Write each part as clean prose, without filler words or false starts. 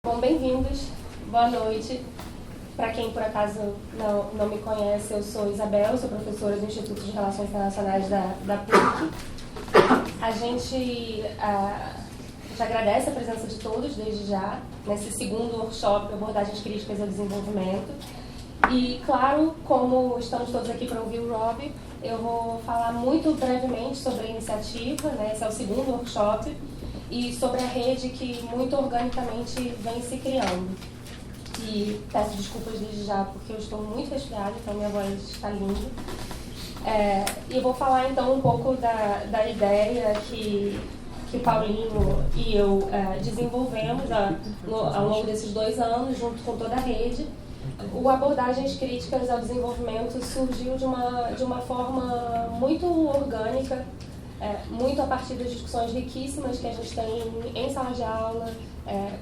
Bom, bem-vindos, boa noite. Para quem por acaso não me conhece, eu sou Isabel, sou professora do Instituto de Relações Internacionais da PUC. A gente já agradece a presença de todos desde já, nesse segundo workshop Abordagens Críticas ao Desenvolvimento. E, claro, como estamos todos aqui para ouvir o Robbie, eu vou falar muito brevemente sobre a iniciativa, né? Esse é o segundo workshop, e sobre a rede que muito organicamente vem se criando. E peço desculpas desde já, porque eu estou muito resfriada, então minha voz está linda. E eu vou falar então um pouco da ideia que Paulinho e eu desenvolvemos ao longo desses 2 anos, junto com toda a rede. O Abordagens Críticas ao Desenvolvimento surgiu de uma forma muito orgânica, muito a partir das discussões riquíssimas que a gente tem em sala de aula,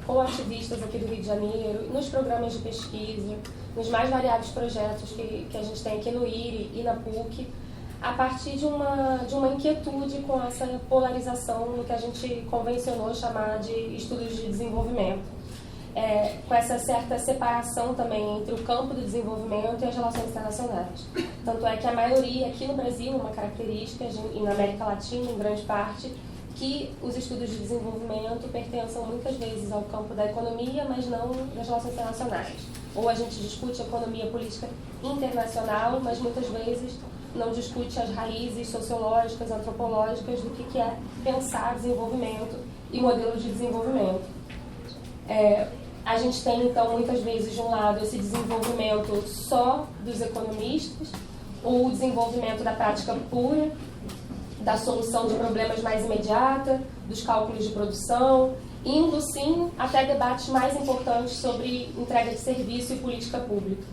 com ativistas aqui do Rio de Janeiro, nos programas de pesquisa, nos mais variados projetos que a gente tem aqui no IRI e na PUC, a partir de uma inquietude com essa polarização no que a gente convencionou chamar de estudos de desenvolvimento. Com essa certa separação também entre o campo do desenvolvimento e as relações internacionais. Tanto é que a maioria, aqui no Brasil, uma característica, e na América Latina, em grande parte, que os estudos de desenvolvimento pertençam muitas vezes ao campo da economia, mas não das relações internacionais. Ou a gente discute economia política internacional, mas muitas vezes não discute as raízes sociológicas, antropológicas do que é pensar desenvolvimento e modelo de desenvolvimento. A gente tem, então, muitas vezes, de um lado, esse desenvolvimento só dos economistas, ou o desenvolvimento da prática pura, da solução de problemas mais imediata, dos cálculos de produção, indo, sim, até debates mais importantes sobre entrega de serviço e política pública.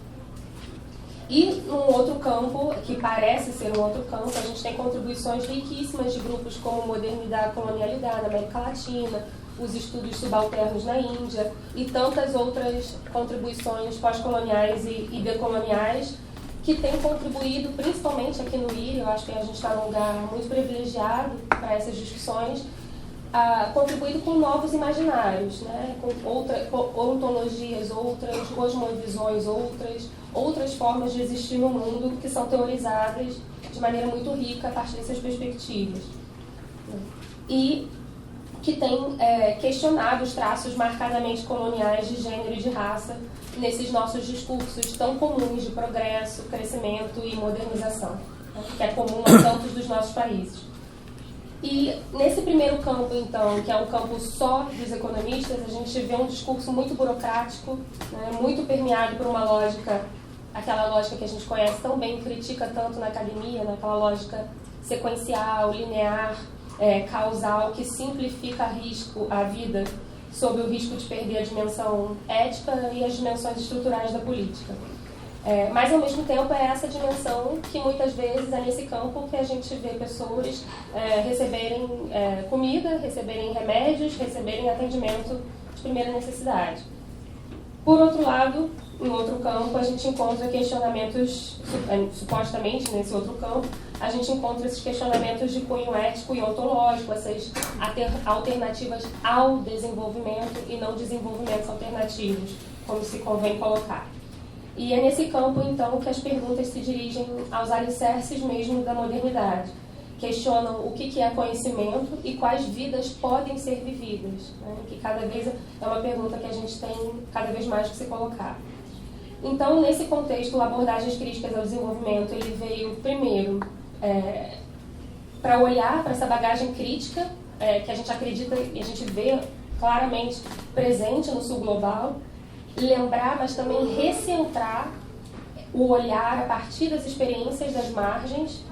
E, num outro campo, que parece ser um outro campo, a gente tem contribuições riquíssimas de grupos como Modernidade e Colonialidade na América Latina, os estudos subalternos na Índia e tantas outras contribuições pós-coloniais e decoloniais que têm contribuído, principalmente aqui no IRI, eu acho que a gente está num lugar muito privilegiado para essas discussões, contribuído com novos imaginários, né? Com ontologias, outras cosmovisões, outras formas de existir no mundo que são teorizadas de maneira muito rica a partir dessas perspectivas. E que tem questionado os traços marcadamente coloniais de gênero e de raça nesses nossos discursos tão comuns de progresso, crescimento e modernização, né, que é comum a tantos dos nossos países. E nesse primeiro campo, então, que é um campo só dos economistas, a gente vê um discurso muito burocrático, né, muito permeado por uma lógica, aquela lógica que a gente conhece tão bem, critica tanto na academia, naquela lógica sequencial, linear, causal, que simplifica a vida sob o risco de perder a dimensão ética e as dimensões estruturais da política. Mas, ao mesmo tempo, é essa dimensão que, muitas vezes, é nesse campo que a gente vê pessoas receberem comida, receberem remédios, receberem atendimento de primeira necessidade. Por outro lado, em outro campo, a gente encontra questionamentos, supostamente nesse outro campo, a gente encontra esses questionamentos de cunho ético e ontológico, essas alternativas ao desenvolvimento e não desenvolvimentos alternativos, como se convém colocar. E é nesse campo, então, que as perguntas se dirigem aos alicerces mesmo da modernidade. Questionam o que é conhecimento e quais vidas podem ser vividas, né? Que cada vez é uma pergunta que a gente tem cada vez mais que se colocar. Então, nesse contexto, o Abordagens Críticas ao Desenvolvimento, ele veio primeiro para olhar para essa bagagem crítica que a gente acredita e a gente vê claramente presente no sul global, lembrar, mas também recentrar o olhar a partir das experiências das margens,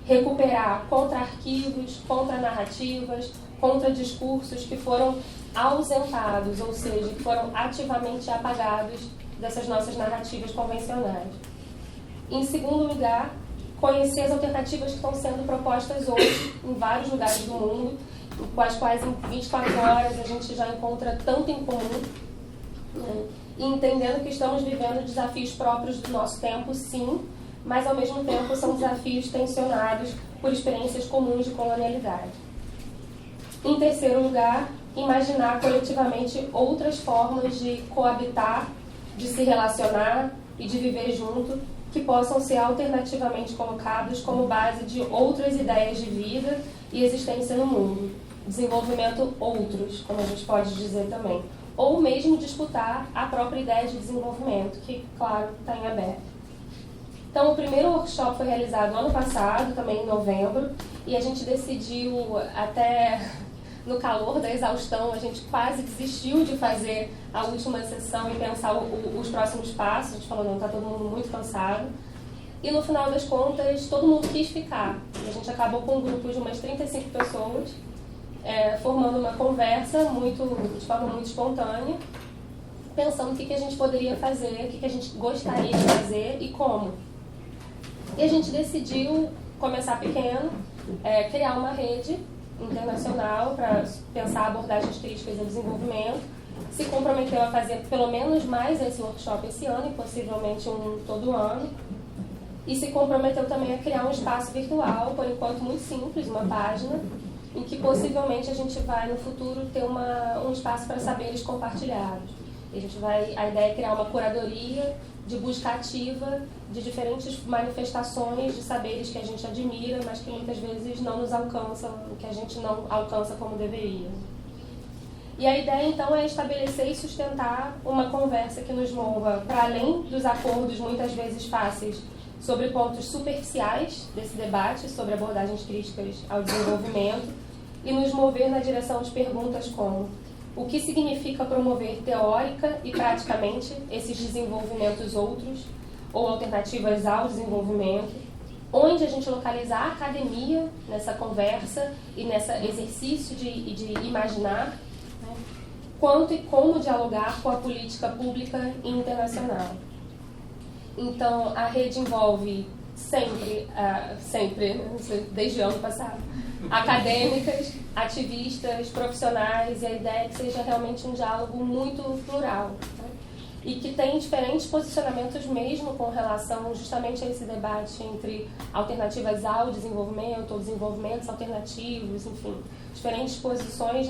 recuperar contra-arquivos, contra-narrativas, contra-discursos que foram ausentados, ou seja, que foram ativamente apagados dessas nossas narrativas convencionais. Em segundo lugar, conhecer as alternativas que estão sendo propostas hoje em vários lugares do mundo, com as quais em 24 horas a gente já encontra tanto em comum, né? E entendendo que estamos vivendo desafios próprios do nosso tempo, sim, mas ao mesmo tempo são desafios tensionados por experiências comuns de colonialidade. Em terceiro lugar, imaginar coletivamente outras formas de coabitar, de se relacionar e de viver junto, que possam ser alternativamente colocados como base de outras ideias de vida e existência no mundo. Desenvolvimento outros, como a gente pode dizer também. Ou mesmo disputar a própria ideia de desenvolvimento, que, claro, está em aberto. Então, o primeiro workshop foi realizado ano passado, também em novembro, e a gente decidiu, até no calor da exaustão, a gente quase desistiu de fazer a última sessão e pensar os próximos passos. A gente falou, não, está todo mundo muito cansado. E no final das contas, todo mundo quis ficar. E a gente acabou com um grupo de umas 35 pessoas, formando uma conversa de forma muito espontânea, pensando o que a gente poderia fazer, o que a gente gostaria de fazer e como. E a gente decidiu começar pequeno, criar uma rede internacional para pensar abordagens críticas ao desenvolvimento, se comprometeu a fazer pelo menos mais esse workshop esse ano e possivelmente um todo ano, e se comprometeu também a criar um espaço virtual, por enquanto muito simples, uma página, em que possivelmente a gente vai no futuro ter um espaço para saberes compartilhados. A ideia é criar uma curadoria de busca ativa de diferentes manifestações de saberes que a gente admira, mas que muitas vezes não nos alcançam, que a gente não alcança como deveria. E a ideia, então, é estabelecer e sustentar uma conversa que nos mova para além dos acordos, muitas vezes fáceis, sobre pontos superficiais desse debate sobre abordagens críticas ao desenvolvimento e nos mover na direção de perguntas como: o que significa promover teórica e praticamente esses desenvolvimentos outros ou alternativas ao desenvolvimento? Onde a gente localiza a academia nessa conversa e nesse exercício de imaginar, né? Quanto e como dialogar com a política pública e internacional. Então, a rede envolve sempre, desde o ano passado, acadêmicas, ativistas, profissionais, e a ideia é que seja realmente um diálogo muito plural, né? E que tem diferentes posicionamentos mesmo com relação justamente a esse debate entre alternativas ao desenvolvimento, ou desenvolvimentos alternativos, enfim, diferentes posições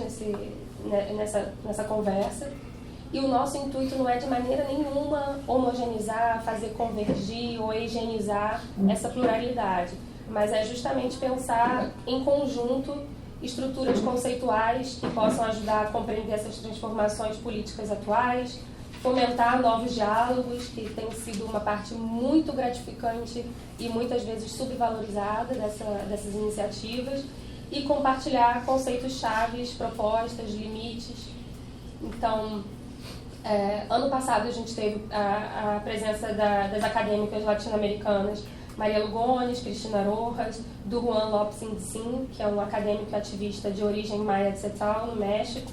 nessa conversa. E o nosso intuito não é de maneira nenhuma homogeneizar, fazer convergir ou higienizar essa pluralidade, mas é justamente pensar em conjunto estruturas conceituais que possam ajudar a compreender essas transformações políticas atuais, fomentar novos diálogos, que tem sido uma parte muito gratificante e muitas vezes subvalorizada dessas iniciativas, e compartilhar conceitos chaves, propostas, limites. Então, ano passado a gente teve a presença das acadêmicas latino-americanas Maria Lugones, Cristina Rojas, do Juan Lopes Indicin, que é um acadêmico ativista de origem maia de Setal, no México,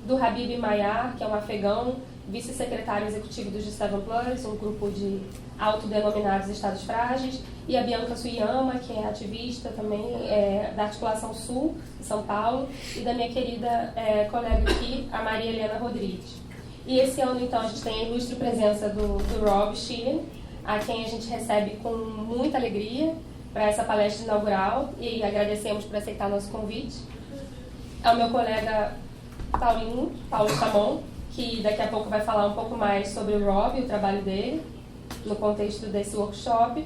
do Habib Mayar, que é um afegão, vice-secretário executivo do G7+, um grupo de autodenominados estados frágeis, e a Bianca Suyama, que é ativista também da Articulação Sul, de São Paulo, e da minha querida colega aqui, a Maria Helena Rodrigues. E esse ano, então, a gente tem a ilustre presença do Robbie Shilliam, a quem a gente recebe com muita alegria para essa palestra inaugural, e agradecemos por aceitar nosso convite. É o meu colega Paulo Chamon, que daqui a pouco vai falar um pouco mais sobre o Robbie, o trabalho dele, no contexto desse workshop.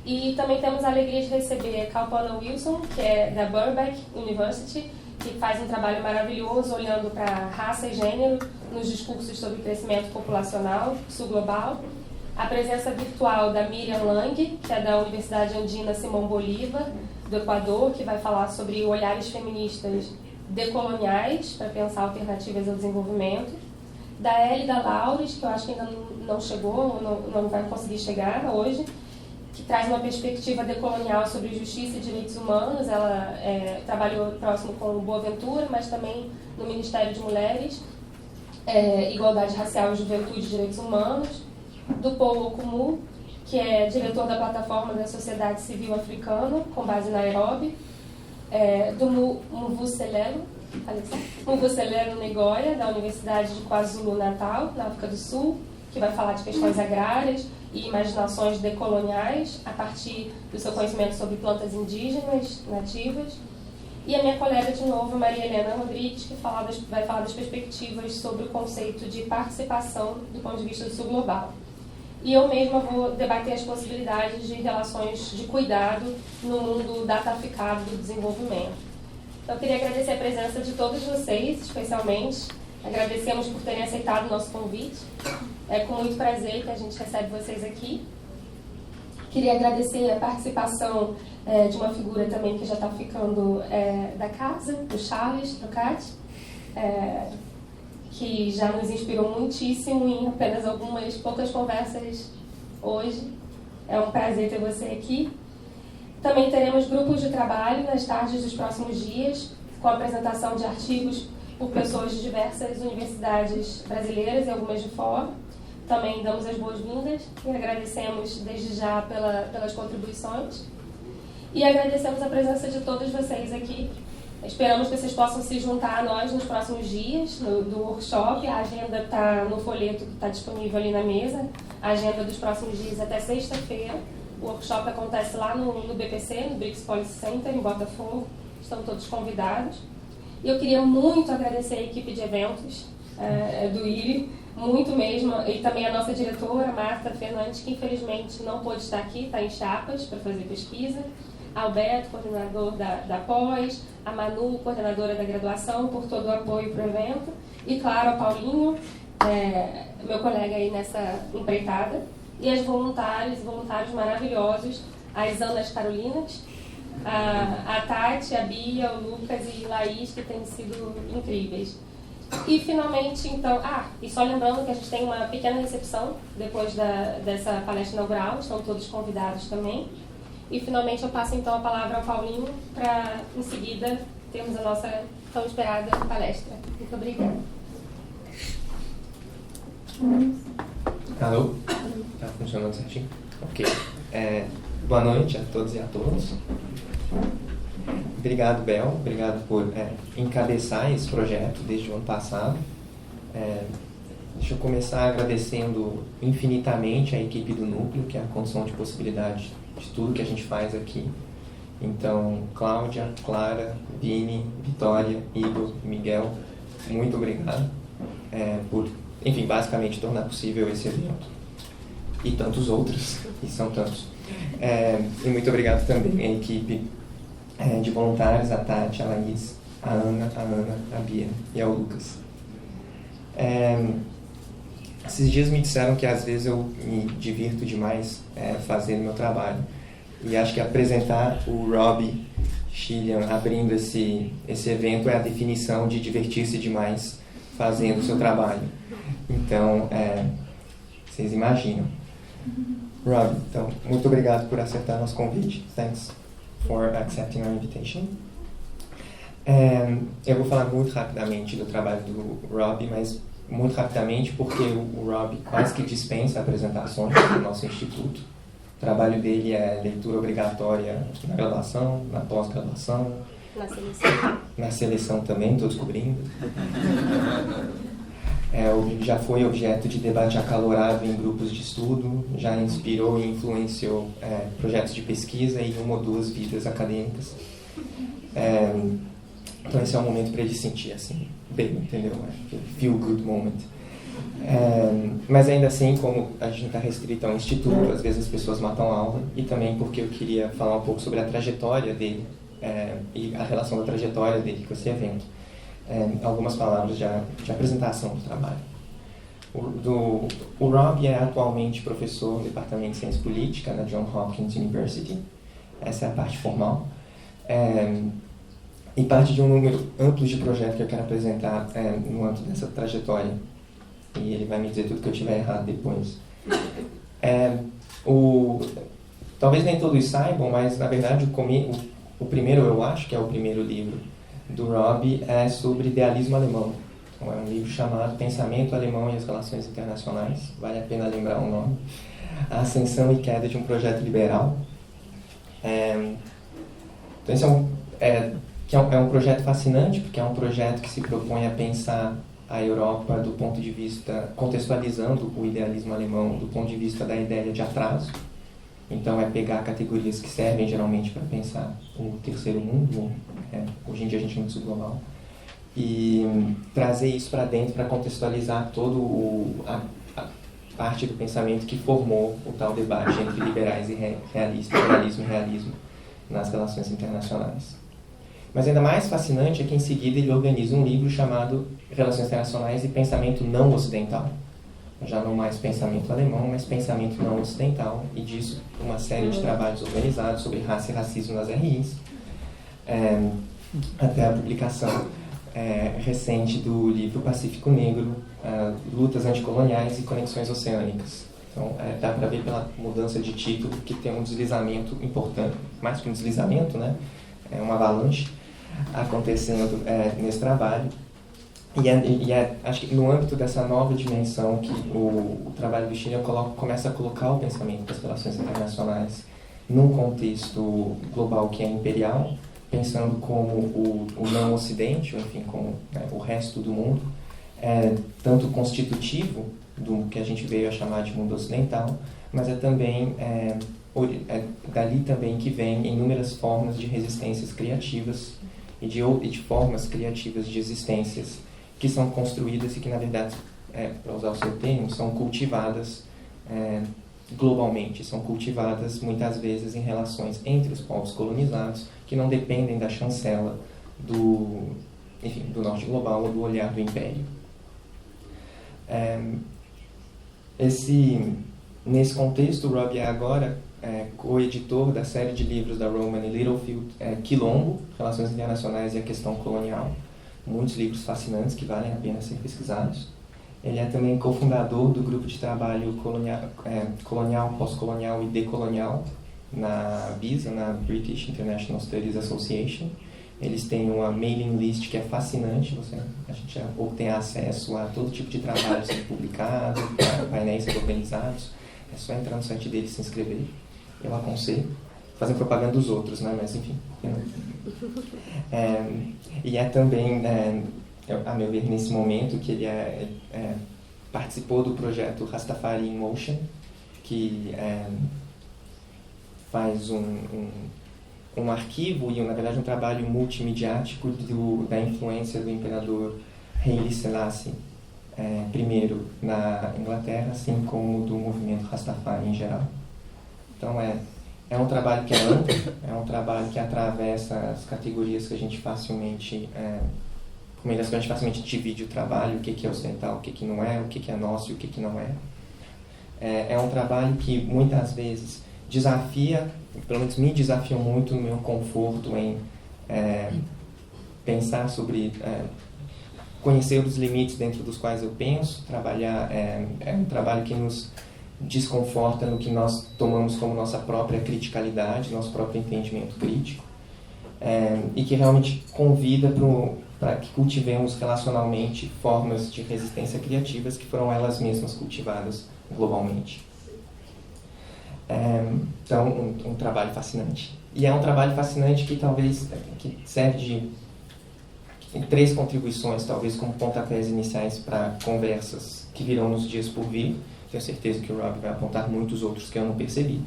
E também temos a alegria de receber Kalpana Wilson, que é da Breve University, que faz um trabalho maravilhoso olhando para raça e gênero nos discursos sobre crescimento populacional sul-global. A presença virtual da Miriam Lang, que é da Universidade Andina Simão Bolívar, do Equador, que vai falar sobre olhares feministas decoloniais para pensar alternativas ao desenvolvimento. Da Hélida Laures, que eu acho que ainda não chegou, não vai conseguir chegar hoje, que traz uma perspectiva decolonial sobre justiça e direitos humanos. Ela trabalhou próximo com o Boaventura, mas também no Ministério de Mulheres, Igualdade Racial e Juventude e Direitos Humanos. Do Paul Okumu, que é diretor da plataforma da Sociedade Civil Africana, com base na Nairobi. Do Mvuselelo Negoia, da Universidade de KwaZulu-Natal, na África do Sul, que vai falar de questões agrárias e imaginações decoloniais a partir do seu conhecimento sobre plantas indígenas nativas. E a minha colega, de novo, Maria Helena Rodrigues, que vai falar das perspectivas sobre o conceito de participação do ponto de vista do sul global. E eu mesma vou debater as possibilidades de relações de cuidado no mundo dataficado do desenvolvimento. Então, eu queria agradecer a presença de todos vocês, especialmente. Agradecemos por terem aceitado o nosso convite. É com muito prazer que a gente recebe vocês aqui. Queria agradecer a participação de uma figura também que já está ficando da casa, o Charles Trocati, que já nos inspirou muitíssimo em apenas algumas poucas conversas hoje. É um prazer ter você aqui. Também teremos grupos de trabalho nas tardes dos próximos dias, com a apresentação de artigos por pessoas de diversas universidades brasileiras e algumas de fora. Também damos as boas-vindas e agradecemos desde já pelas contribuições. E agradecemos a presença de todos vocês aqui. Esperamos que vocês possam se juntar a nós nos próximos dias do workshop. A agenda está no folheto que está disponível ali na mesa. A agenda dos próximos dias até sexta-feira. O workshop acontece lá no BPC, no BRICS Policy Center, em Botafogo. Estão todos convidados. E eu queria muito agradecer a equipe de eventos do IRI, muito mesmo, e também a nossa diretora, Marta Fernandes, que infelizmente não pôde estar aqui, está em Chiapas para fazer pesquisa. Alberto, coordenador da pós, a Manu, coordenadora da graduação, por todo o apoio para o evento, e claro, a Paulinho, meu colega aí nessa empreitada, e as voluntários maravilhosos, as Anas Carolinas, a Tati, a Bia, o Lucas e Laís, que têm sido incríveis. E finalmente, então, e só lembrando que a gente tem uma pequena recepção depois dessa palestra inaugural, estão todos convidados também. E finalmente eu passo então a palavra ao Paulinho para, em seguida, termos a nossa tão esperada palestra. Muito obrigada. Alô? Tá funcionando certinho? Ok. Boa noite a todos e a todas. Obrigado, Bel. Obrigado por encabeçar esse projeto desde o ano passado. Deixa eu começar agradecendo infinitamente a equipe do Núcleo, que é a condição de possibilidade de tudo que a gente faz aqui. Então, Cláudia, Clara, Vini, Vitória, Igor, Miguel, muito obrigado por, enfim, basicamente tornar possível esse evento. E tantos outros, e são tantos. E muito obrigado também à equipe de voluntários, a Tati, a Laís, a Ana, a Bia e ao Lucas. Esses dias me disseram que às vezes eu me divirto demais fazendo meu trabalho. E acho que apresentar o Robbie Shilliam abrindo esse evento é a definição de divertir-se demais fazendo o seu trabalho. Então, vocês imaginam. Robbie, então, muito obrigado por aceitar nosso convite. Thanks for accepting our invitation. Eu vou falar muito rapidamente do trabalho do Robbie, mas muito rapidamente porque o Robbie quase que dispensa apresentações do nosso instituto. O trabalho dele é leitura obrigatória na graduação, na pós-graduação, na seleção também, estou descobrindo. Já foi objeto de debate acalorado em grupos de estudo, já inspirou e influenciou projetos de pesquisa e uma ou duas vidas acadêmicas. Então esse é um momento para ele sentir assim, bem, entendeu? Feel good moment. Mas ainda assim, como a gente está restrito ao instituto, às vezes as pessoas matam a aula, e também porque eu queria falar um pouco sobre a trajetória dele e a relação da trajetória dele com esse evento. Algumas palavras de apresentação do trabalho. O Robbie é atualmente professor no Departamento de Ciência Política na Hopkins University. Essa é a parte formal. E parte de um número amplo de projetos que eu quero apresentar no âmbito dessa trajetória. E ele vai me dizer tudo que eu tiver errado depois. Talvez nem todos saibam, mas na verdade o primeiro, eu acho que é o primeiro livro do Robbie, é sobre idealismo alemão. Então, é um livro chamado Pensamento Alemão e as Relações Internacionais. Vale a pena lembrar o nome. A Ascensão e Queda de um Projeto Liberal. Então esse é um projeto fascinante, porque é um projeto que se propõe a pensar a Europa do ponto de vista, contextualizando o idealismo alemão do ponto de vista da ideia de atraso. Então, é pegar categorias que servem geralmente para pensar o terceiro mundo, hoje em dia a gente não usa o global, e trazer isso para dentro para contextualizar a parte do pensamento que formou o tal debate entre liberais e liberalismo e realismo nas relações internacionais. Mas ainda mais fascinante é que em seguida ele organiza um livro chamado Relações Internacionais e Pensamento Não Ocidental. Já não mais pensamento alemão, mas pensamento não ocidental, e disso uma série de trabalhos organizados sobre raça e racismo nas RIs, até a publicação recente do livro Pacífico Negro, Lutas Anticoloniais e Conexões Oceânicas. Então, dá para ver pela mudança de título que tem um deslizamento importante, mais que um deslizamento, né? É uma avalanche acontecendo nesse trabalho. E acho que no âmbito dessa nova dimensão que o trabalho do Shilliam começa a colocar o pensamento das relações internacionais num contexto global que é imperial, pensando como o não ocidente, ou enfim, como o resto do mundo, tanto constitutivo do que a gente veio a chamar de mundo ocidental, mas também dali também que vem inúmeras formas de resistências criativas e de formas criativas de existências que são construídas e que, na verdade, para usar o seu termo, são cultivadas globalmente, são cultivadas muitas vezes em relações entre os povos colonizados que não dependem da chancela do norte global ou do olhar do império. Nesse contexto, o Robbie é agora co-editor da série de livros da Rowman e Littlefield, Quilombo, Relações Internacionais e a Questão Colonial. Muitos livros fascinantes que valem a pena ser pesquisados. Ele é também cofundador do grupo de trabalho colonial, pós-colonial e decolonial na BISA, na British International Studies Association. Eles têm uma mailing list que é fascinante, a gente já obtém acesso a todo tipo de trabalho sendo publicado, painéis sendo organizados. É só entrar no site deles e se inscrever. Eu aconselho. Fazem propaganda dos outros, né? Mas enfim. E é também, a meu ver, nesse momento que ele participou do projeto Rastafari in Motion, que faz um arquivo e, na verdade, um trabalho multimediático da influência do imperador Haile Selassie I na Inglaterra, assim como do movimento Rastafari em geral. Então, é um trabalho que é amplo, é um trabalho que atravessa as categorias que a gente facilmente, por meio das quais a gente facilmente divide o trabalho, o que é ocidental, o que não é, o que é nosso e o que não é. É um trabalho que muitas vezes desafia, pelo menos me desafiou muito no meu conforto em pensar sobre, conhecer os limites dentro dos quais eu penso, trabalhar, é um trabalho que nos desconforta no que nós tomamos como nossa própria criticalidade, nosso próprio entendimento crítico, e que realmente convida para que cultivemos relacionalmente formas de resistência criativas que foram elas mesmas cultivadas globalmente. Então, um trabalho fascinante. E é um trabalho fascinante que talvez que serve tem 3 contribuições, talvez como pontapés iniciais para conversas que virão nos dias por vir. Tenho certeza que o Robbie vai apontar muitos outros que eu não percebi.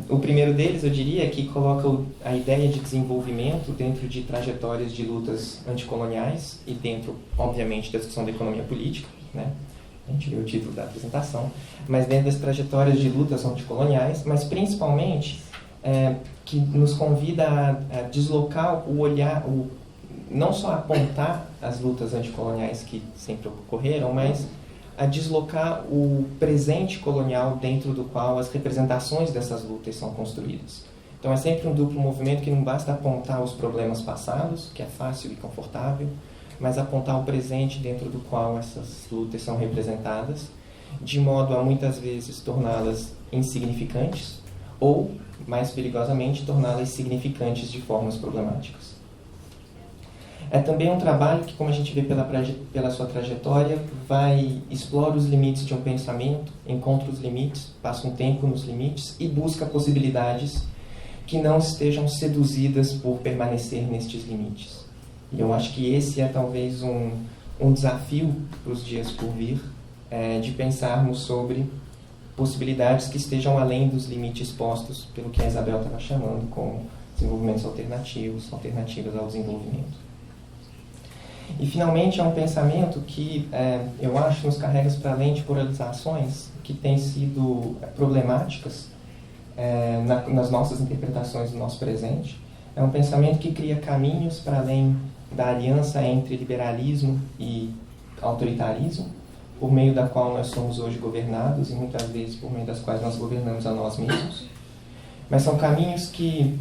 O primeiro deles, eu diria, é que coloca a ideia de desenvolvimento dentro de trajetórias de lutas anticoloniais e dentro, obviamente, da discussão da economia política, né? A gente vê o título da apresentação, mas dentro das trajetórias de lutas anticoloniais, mas principalmente que nos convida a deslocar o olhar, não só apontar as lutas anticoloniais que sempre ocorreram, mas a deslocar o presente colonial dentro do qual as representações dessas lutas são construídas. Então é sempre um duplo movimento que não basta apontar os problemas passados, que é fácil e confortável, mas apontar o presente dentro do qual essas lutas são representadas, de modo a muitas vezes torná-las insignificantes ou, mais perigosamente, torná-las significantes de formas problemáticas. É também um trabalho que, como a gente vê pela sua trajetória, explora os limites de um pensamento, encontra os limites, passa um tempo nos limites e busca possibilidades que não estejam seduzidas por permanecer nestes limites. E eu acho que esse é talvez um desafio para os dias por vir, de pensarmos sobre possibilidades que estejam além dos limites postos pelo que a Isabel estava chamando como desenvolvimentos alternativos, alternativas ao desenvolvimento. E, finalmente, é um pensamento que, eu acho, nos carrega para além de polarizações que têm sido problemáticas nas nossas interpretações do nosso presente. É um pensamento que cria caminhos para além da aliança entre liberalismo e autoritarismo, por meio da qual nós somos hoje governados e muitas vezes por meio das quais nós governamos a nós mesmos. Mas são caminhos que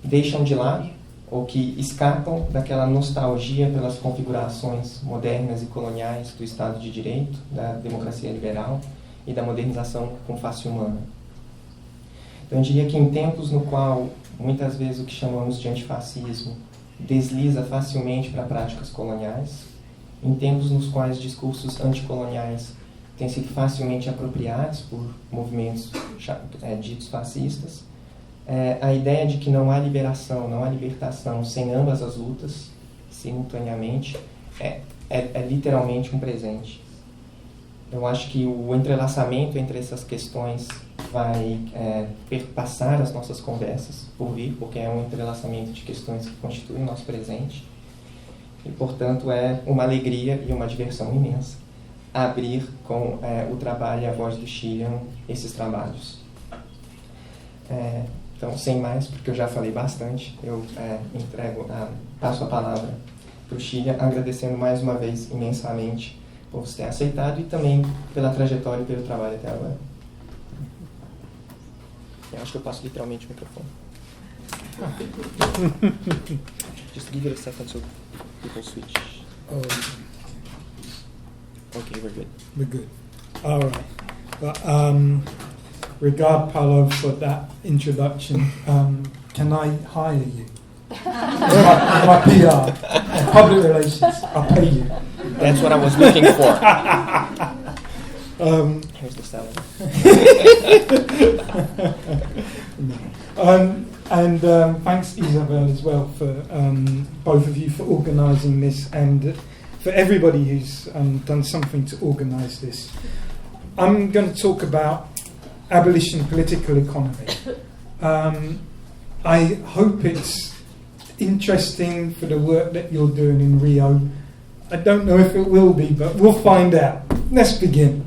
deixam de lado ou que escapam daquela nostalgia pelas configurações modernas e coloniais do Estado de Direito, da democracia liberal e da modernização com face humana. Então, eu diria que em tempos no qual muitas vezes o que chamamos de antifascismo desliza facilmente para práticas coloniais, em tempos nos quais discursos anticoloniais têm sido facilmente apropriados por movimentos ditos fascistas, a ideia de que não há liberação, não há libertação sem ambas as lutas, simultaneamente, é literalmente um presente. Eu acho que o entrelaçamento entre essas questões vai perpassar as nossas conversas por vir, porque é um entrelaçamento de questões que constituem o nosso presente. E, portanto, é uma alegria e uma diversão imensa abrir com o trabalho e a voz do Shilliam esses trabalhos. Então, sem mais, porque eu já falei bastante, eu passo a palavra para o Shilliam, agradecendo mais uma vez imensamente por você ter aceitado e também pela trajetória e pelo trabalho até agora. Eu acho que eu passo literalmente o microfone. Just give it a second so people switch. Okay, we're good. We're good. All right. Well, regard Paolo for that introduction. Can I hire you? my PR, public relations. I'll pay you. That's what I was looking for. Here's the salary. And thanks, Isabel, as well, for both of you for organising this and for everybody who's done something to organise this. I'm going to talk about abolition political economy. I hope it's interesting for the work that you're doing in Rio. I don't know if it will be, but we'll find out. Let's begin.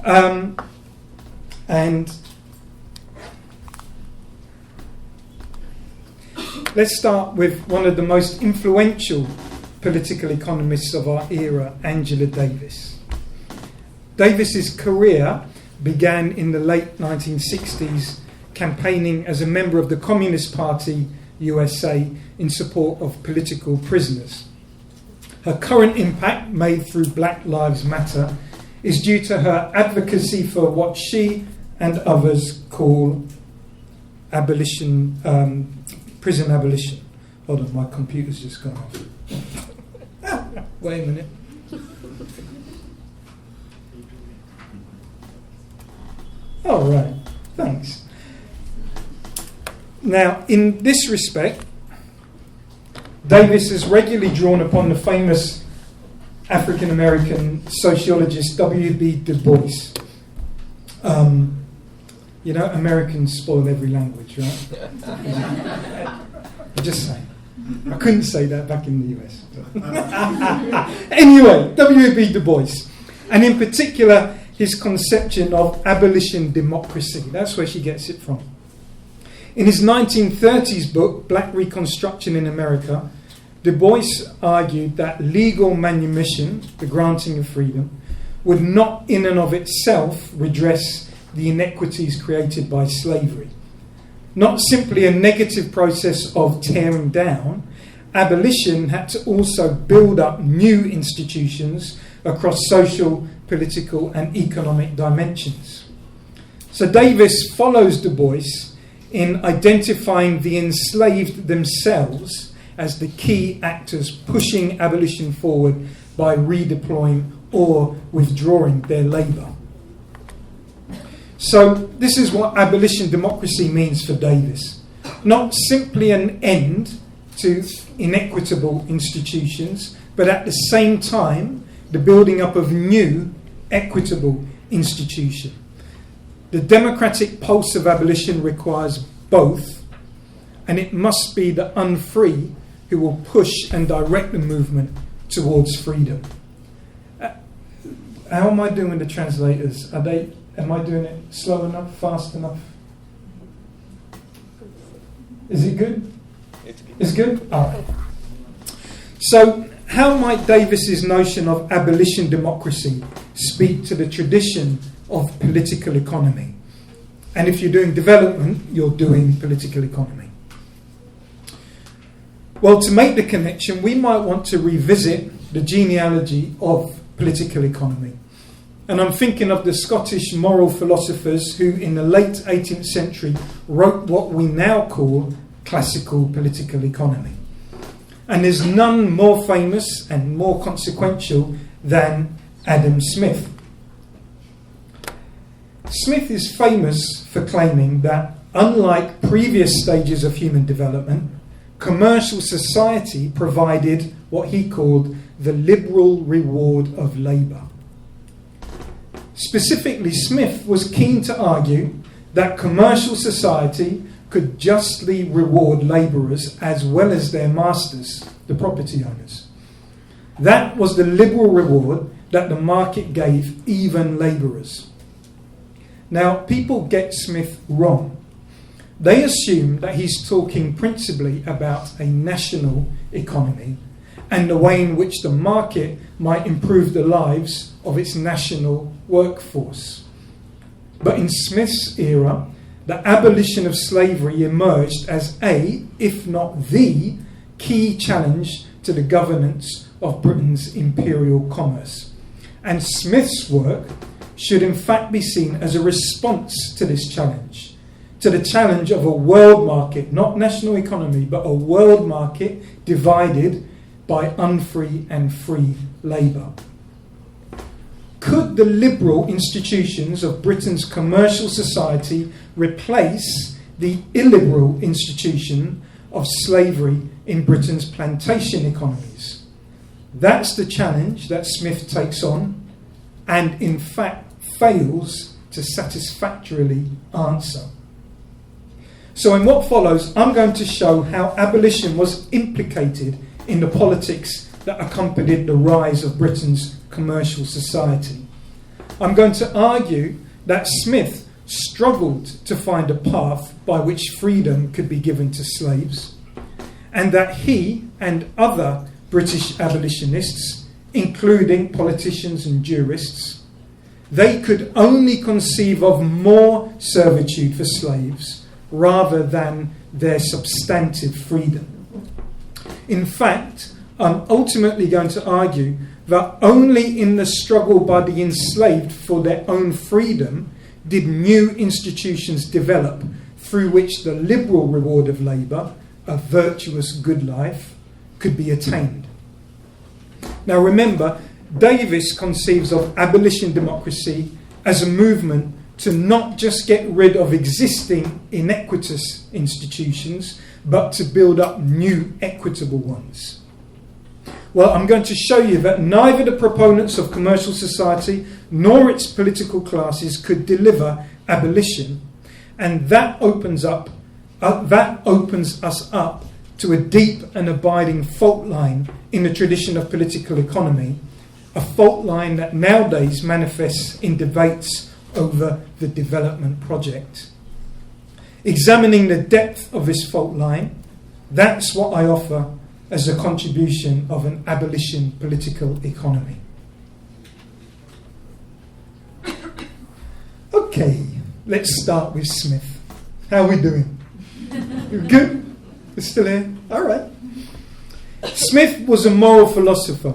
And let's start with one of the most influential political economists of our era, Angela Davis. Davis's career began in the late 1960s, campaigning as a member of the Communist Party USA in support of political prisoners. Her current impact, made through Black Lives Matter, is due to her advocacy for what she and others call abolition, prison abolition. Hold on, my computer's just gone off. Wait a minute. Oh, right. Thanks. Now, in this respect, Davis has regularly drawn upon the famous African-American sociologist W.B. Du Bois. You know, Americans spoil every language, right? I'm just saying. I couldn't say that back in the US. Anyway, W.B. Du Bois. And in particular, his conception of abolition democracy. That's where she gets it from. In his 1930s book, Black Reconstruction in America, Du Bois argued that legal manumission, the granting of freedom, would not in and of itself redress the inequities created by slavery. Not simply a negative process of tearing down, abolition had to also build up new institutions across social, political and economic dimensions. So Davis follows Du Bois in identifying the enslaved themselves as the key actors pushing abolition forward by redeploying or withdrawing their labour. So this is what abolition democracy means for Davis. Not simply an end to inequitable institutions, but at the same time the building up of new equitable institutions. The democratic pulse of abolition requires both, and it must be the unfree who will push and direct the movement towards freedom. How am I doing with the translators? Am I doing it slow enough, fast enough? Is it good? It's good? All right. So, how might Davis's notion of abolition democracy speak to the tradition of political economy? And if you're doing development, you're doing political economy. Well, to make the connection, we might want to revisit the genealogy of political economy. And I'm thinking of the Scottish moral philosophers who, in the late 18th century, wrote what we now call classical political economy. And there's none more famous and more consequential than Adam Smith. Smith is famous for claiming that, unlike previous stages of human development, commercial society provided what he called the liberal reward of labour. Specifically, Smith was keen to argue that commercial society could justly reward labourers as well as their masters, the property owners. That was the liberal reward that the market gave even labourers. Now, people get Smith wrong. They assume that he's talking principally about a national economy and the way in which the market might improve the lives of its national workforce. But in Smith's era, the abolition of slavery emerged as a, if not the, key challenge to the governance of Britain's imperial commerce. And Smith's work should in fact be seen as a response to this challenge, to the challenge of a world market, not national economy, but a world market divided by unfree and free labour. Could the liberal institutions of Britain's commercial society replace the illiberal institution of slavery in Britain's plantation economies? That's the challenge that Smith takes on and in fact fails to satisfactorily answer. So in what follows, I'm going to show how abolition was implicated in the politics that accompanied the rise of Britain's commercial society. I'm going to argue that Smith struggled to find a path by which freedom could be given to slaves, and that he and other British abolitionists, including politicians and jurists, they could only conceive of more servitude for slaves rather than their substantive freedom. In fact, I'm ultimately going to argue that only in the struggle by the enslaved for their own freedom did new institutions develop through which the liberal reward of labour, a virtuous good life, could be attained. Now remember, Davis conceives of abolition democracy as a movement to not just get rid of existing inequitous institutions, but to build up new equitable ones. Well, I'm going to show you that neither the proponents of commercial society nor its political classes could deliver abolition, and that opens us up to a deep and abiding fault line in the tradition of political economy, a fault line that nowadays manifests in debates over the development project. Examining the depth of this fault line, that's what I offer as a contribution of an abolition political economy. Okay, let's start with Smith. How are we doing? Good? We're still here? All right. Smith was a moral philosopher,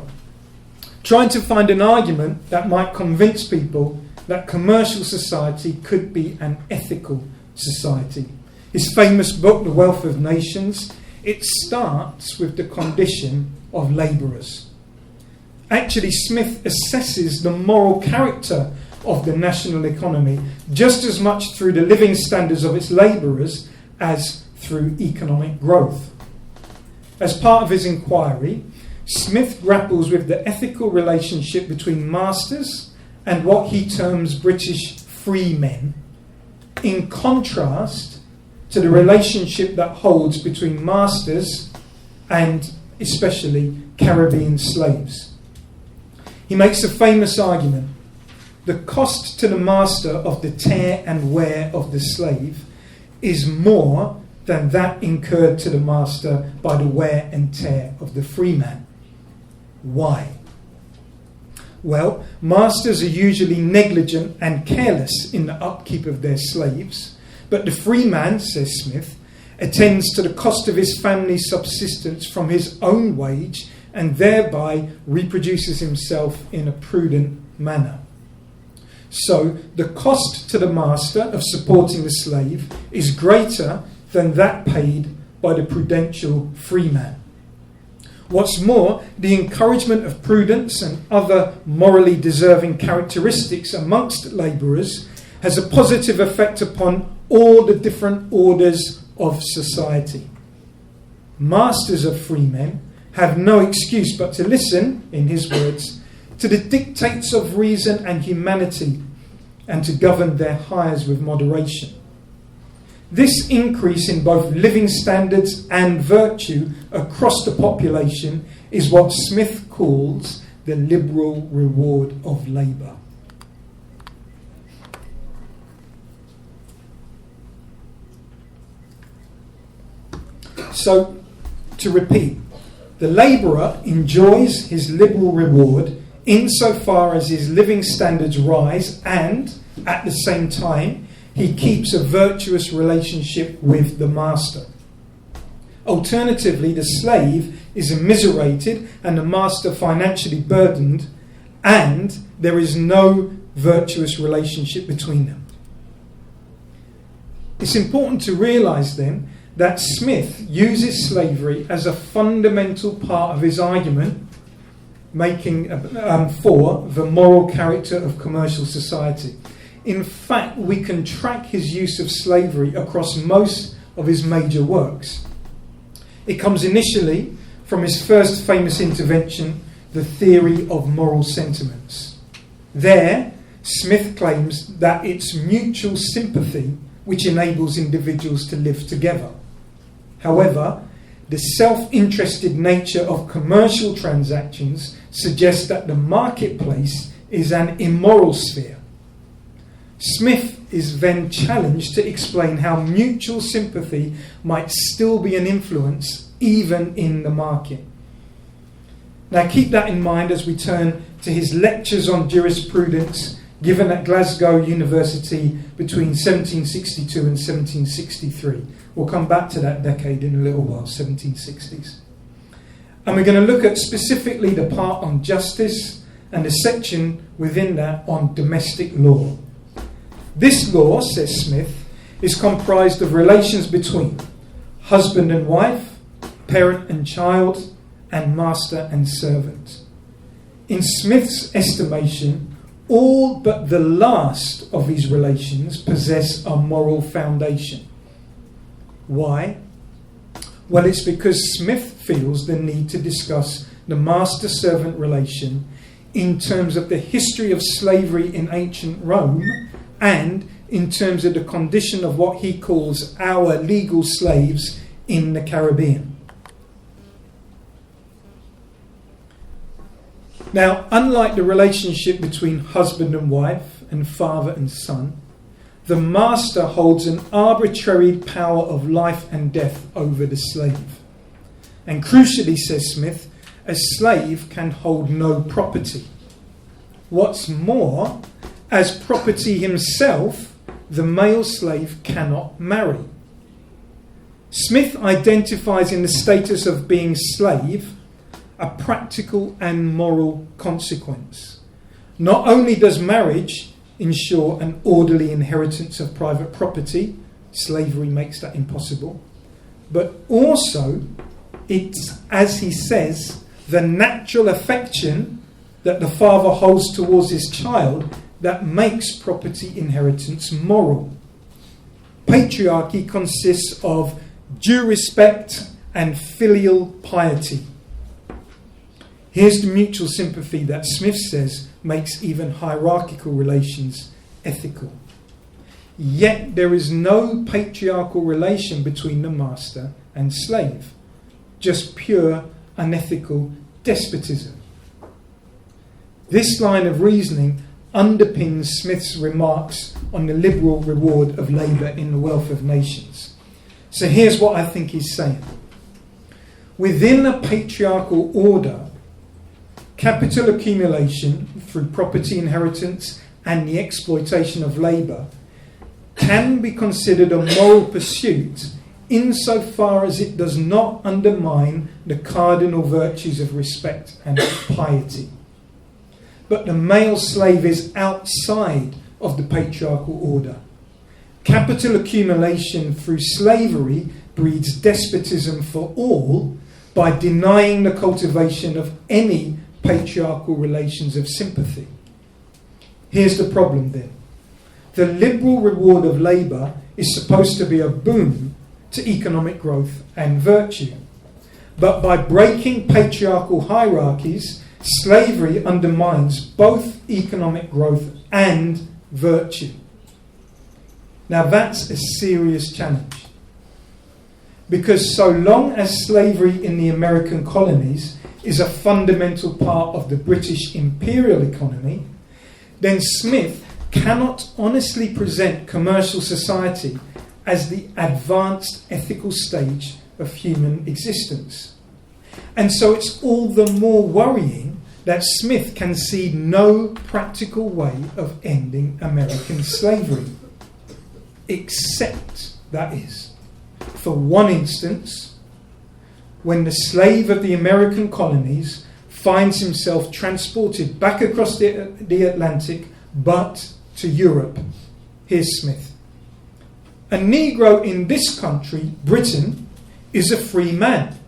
trying to find an argument that might convince people that commercial society could be an ethical society. His famous book, The Wealth of Nations, it starts with the condition of labourers. Actually, Smith assesses the moral character of the national economy just as much through the living standards of its labourers as through economic growth. As part of his inquiry, Smith grapples with the ethical relationship between masters and what he terms British free men, in contrast to the relationship that holds between masters and especially Caribbean slaves. He makes a famous argument. The cost to the master of the tear and wear of the slave is more than that incurred to the master by the wear and tear of the free man. Why? Well, masters are usually negligent and careless in the upkeep of their slaves, but the free man, says Smith, attends to the cost of his family's subsistence from his own wage and thereby reproduces himself in a prudent manner. So, the cost to the master of supporting the slave is greater than that paid by the prudential free man. What's more, the encouragement of prudence and other morally deserving characteristics amongst labourers has a positive effect upon all the different orders of society. Masters of free men have no excuse but to listen, in his words, to the dictates of reason and humanity and to govern their hires with moderation. This increase in both living standards and virtue across the population is what Smith calls the liberal reward of labour. So, to repeat, the labourer enjoys his liberal reward insofar as his living standards rise and, at the same time, he keeps a virtuous relationship with the master. Alternatively, the slave is immiserated and the master financially burdened, and there is no virtuous relationship between them. It's important to realise then that Smith uses slavery as a fundamental part of his argument making for the moral character of commercial society. In fact, we can track his use of slavery across most of his major works. It comes initially from his first famous intervention, The Theory of Moral Sentiments. There, Smith claims that it's mutual sympathy which enables individuals to live together. However, the self-interested nature of commercial transactions suggests that the marketplace is an immoral sphere. Smith is then challenged to explain how mutual sympathy might still be an influence even in the market. Now keep that in mind as we turn to his lectures on jurisprudence given at Glasgow University between 1762 and 1763. We'll come back to that decade in a little while, 1760s. And we're going to look at specifically the part on justice and the section within that on domestic law. This law, says Smith, is comprised of relations between husband and wife, parent and child, and master and servant. In Smith's estimation, all but the last of these relations possess a moral foundation. Why? Well, it's because Smith feels the need to discuss the master-servant relation in terms of the history of slavery in ancient Rome and in terms of the condition of what he calls our legal slaves in the Caribbean. Now, unlike the relationship between husband and wife and father and son, the master holds an arbitrary power of life and death over the slave. And crucially, says Smith, a slave can hold no property. What's more, as property himself, the male slave cannot marry. Smith identifies in the status of being slave a practical and moral consequence. Not only does marriage ensure an orderly inheritance of private property, slavery makes that impossible, but also it's, as he says, the natural affection that the father holds towards his child that makes property inheritance moral. Patriarchy consists of due respect and filial piety. Here's the mutual sympathy that Smith says makes even hierarchical relations ethical. yet there is no patriarchal relation between the master and slave, just pure unethical despotism. This line of reasoning underpins Smith's remarks on the liberal reward of labour in the wealth of nations. So here's what I think he's saying. Within a patriarchal order, capital accumulation through property inheritance and the exploitation of labour can be considered a moral pursuit insofar as it does not undermine the cardinal virtues of respect and piety. But the male slave is outside of the patriarchal order. Capital accumulation through slavery breeds despotism for all by denying the cultivation of any patriarchal relations of sympathy. Here's the problem then. The liberal reward of labour is supposed to be a boon to economic growth and virtue. But by breaking patriarchal hierarchies, slavery undermines both economic growth and virtue. Now that's a serious challenge. Because so long as slavery in the American colonies is a fundamental part of the British imperial economy, then Smith cannot honestly present commercial society as the advanced ethical stage of human existence. And so it's all the more worrying that Smith can see no practical way of ending American slavery. Except, that is, for one instance, when the slave of the American colonies finds himself transported back across the Atlantic, but to Europe. Here's Smith. A Negro in this country, Britain, is a free man.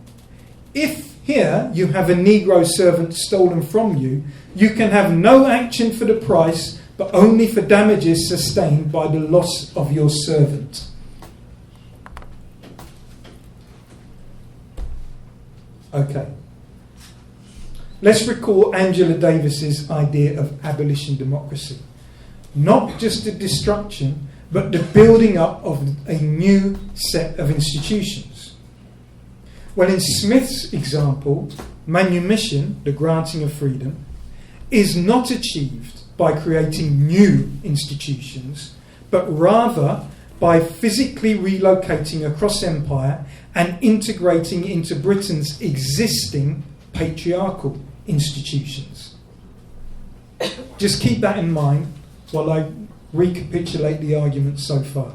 If here you have a Negro servant stolen from you, you can have no action for the price, but only for damages sustained by the loss of your servant. Okay. Let's recall Angela Davis's idea of abolition democracy. Not just the destruction, but the building up of a new set of institutions. Well, in Smith's example, manumission, the granting of freedom, is not achieved by creating new institutions, but rather by physically relocating across empire and integrating into Britain's existing patriarchal institutions. Just keep that in mind while I recapitulate the argument so far.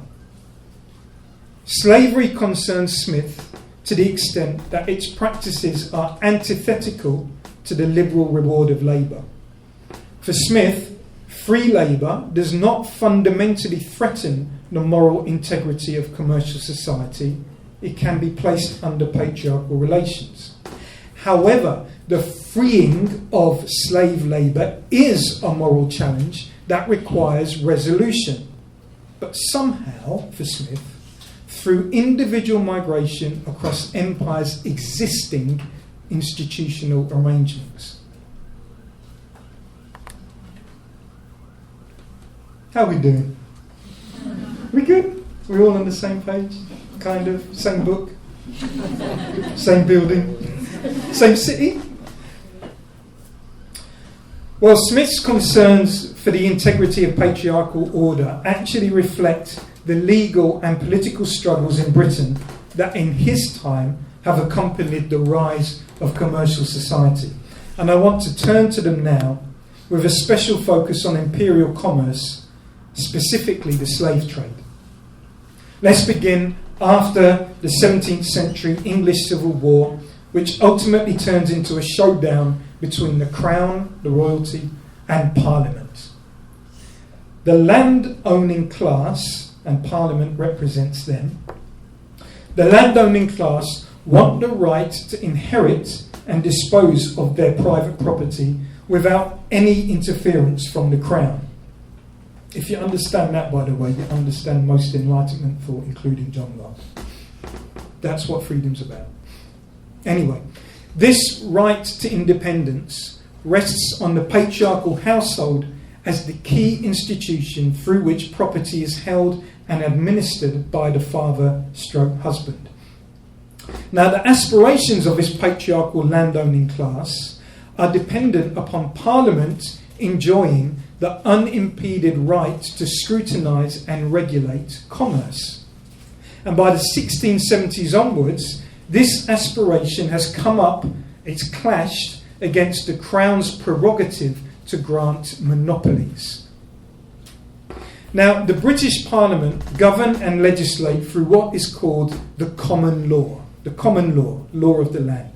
Slavery concerns Smith to the extent that its practices are antithetical to the liberal reward of labour. For Smith, free labour does not fundamentally threaten the moral integrity of commercial society. It can be placed under patriarchal relations. However, the freeing of slave labour is a moral challenge that requires resolution. But somehow, for Smith, through individual migration across empire's existing institutional arrangements. How are we doing? We good? We're all on the same page? Kind of? Same book? Same building? Same city? Well, Smith's concerns for the integrity of patriarchal order actually reflect the legal and political struggles in Britain that in his time have accompanied the rise of commercial society. And I want to turn to them now with a special focus on imperial commerce, specifically the slave trade. Let's begin after the 17th century English Civil War, which ultimately turns into a showdown between the Crown, the royalty, and Parliament. The land-owning class, and Parliament represents them, the land-owning class want the right to inherit and dispose of their private property without any interference from the Crown. If you understand that, by the way, you understand most Enlightenment thought, including John Locke. That's what freedom's about. Anyway, this right to independence rests on the patriarchal household as the key institution through which property is held and administered by the father/husband. Now, the aspirations of this patriarchal landowning class are dependent upon Parliament enjoying the unimpeded right to scrutinise and regulate commerce. And by the 1670s onwards, this aspiration has come up, it's clashed against the Crown's prerogative to grant monopolies. Now, the British Parliament govern and legislate through what is called the common law, law of the land.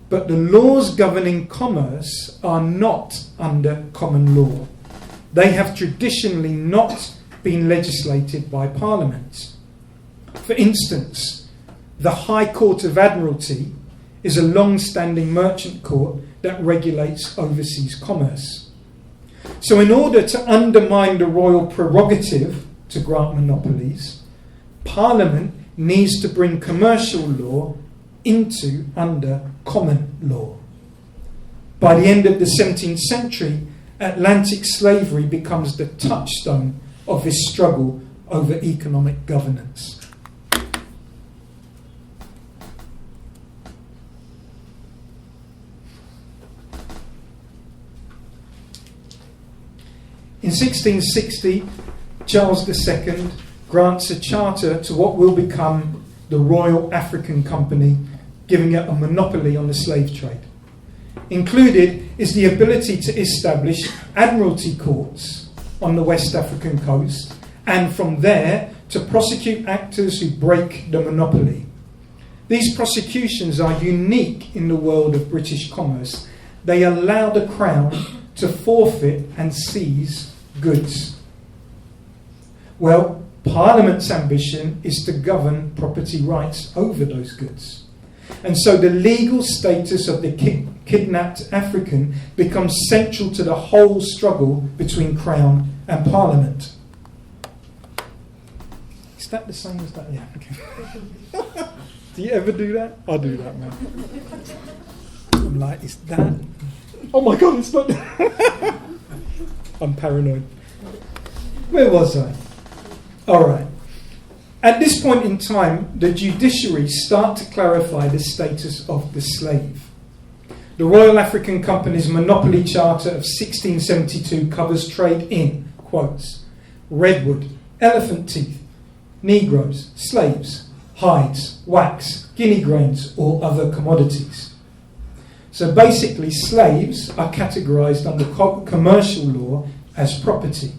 But the laws governing commerce are not under common law. They have traditionally not been legislated by Parliament. For instance, the High Court of Admiralty is a long-standing merchant court that regulates overseas commerce. So in order to undermine the royal prerogative to grant monopolies, Parliament needs to bring commercial law under common law. By the end of the 17th century, Atlantic slavery becomes the touchstone of this struggle over economic governance. In 1660, Charles II grants a charter to what will become the Royal African Company, giving it a monopoly on the slave trade. Included is the ability to establish admiralty courts on the West African coast, and from there to prosecute actors who break the monopoly. These prosecutions are unique in the world of British commerce. They allow the Crown to forfeit and seize goods. Well, Parliament's ambition is to govern property rights over those goods. And so the legal status of the kidnapped African becomes central to the whole struggle between Crown and Parliament. Is that the same as that? Yeah, okay. Do you ever do that? I do that, man. I'm like, is that? Oh my God, it's not. I'm paranoid. Where was I? All right. At this point in time, the judiciary start to clarify the status of the slave. The Royal African Company's Monopoly Charter of 1672 covers trade in, quotes, redwood, elephant teeth, negroes, slaves, hides, wax, guinea grains, or other commodities. So basically, slaves are categorised under commercial law as property.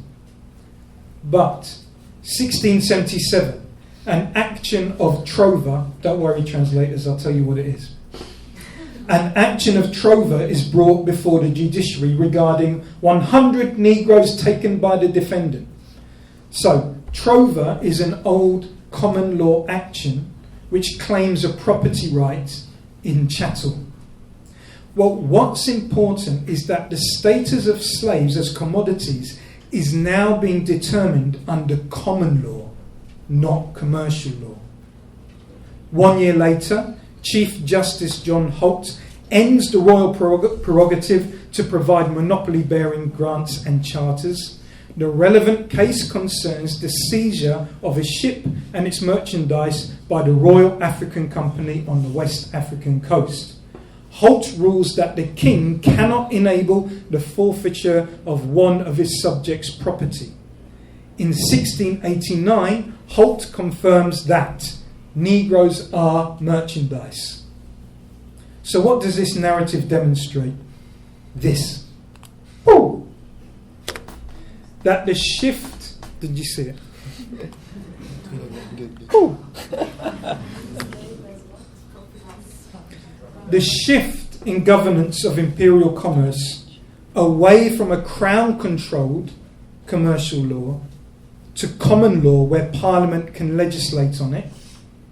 But 1677, an action of trover, don't worry translators, I'll tell you what it is. An action of trover is brought before the judiciary regarding 100 Negroes taken by the defendant. So, trover is an old common law action which claims a property right in chattel. Well, what's important is that the status of slaves as commodities is now being determined under common law, not commercial law. 1 year later, Chief Justice John Holt ends the royal prerogative to provide monopoly-bearing grants and charters. The relevant case concerns the seizure of a ship and its merchandise by the Royal African Company on the West African coast. Holt rules that the king cannot enable the forfeiture of one of his subjects' property. In 1689, Holt confirms that Negroes are merchandise. So what does this narrative demonstrate? This. Oh! That the shift... Did you see it? Oh! The shift in governance of imperial commerce away from a crown-controlled commercial law to common law where Parliament can legislate on it.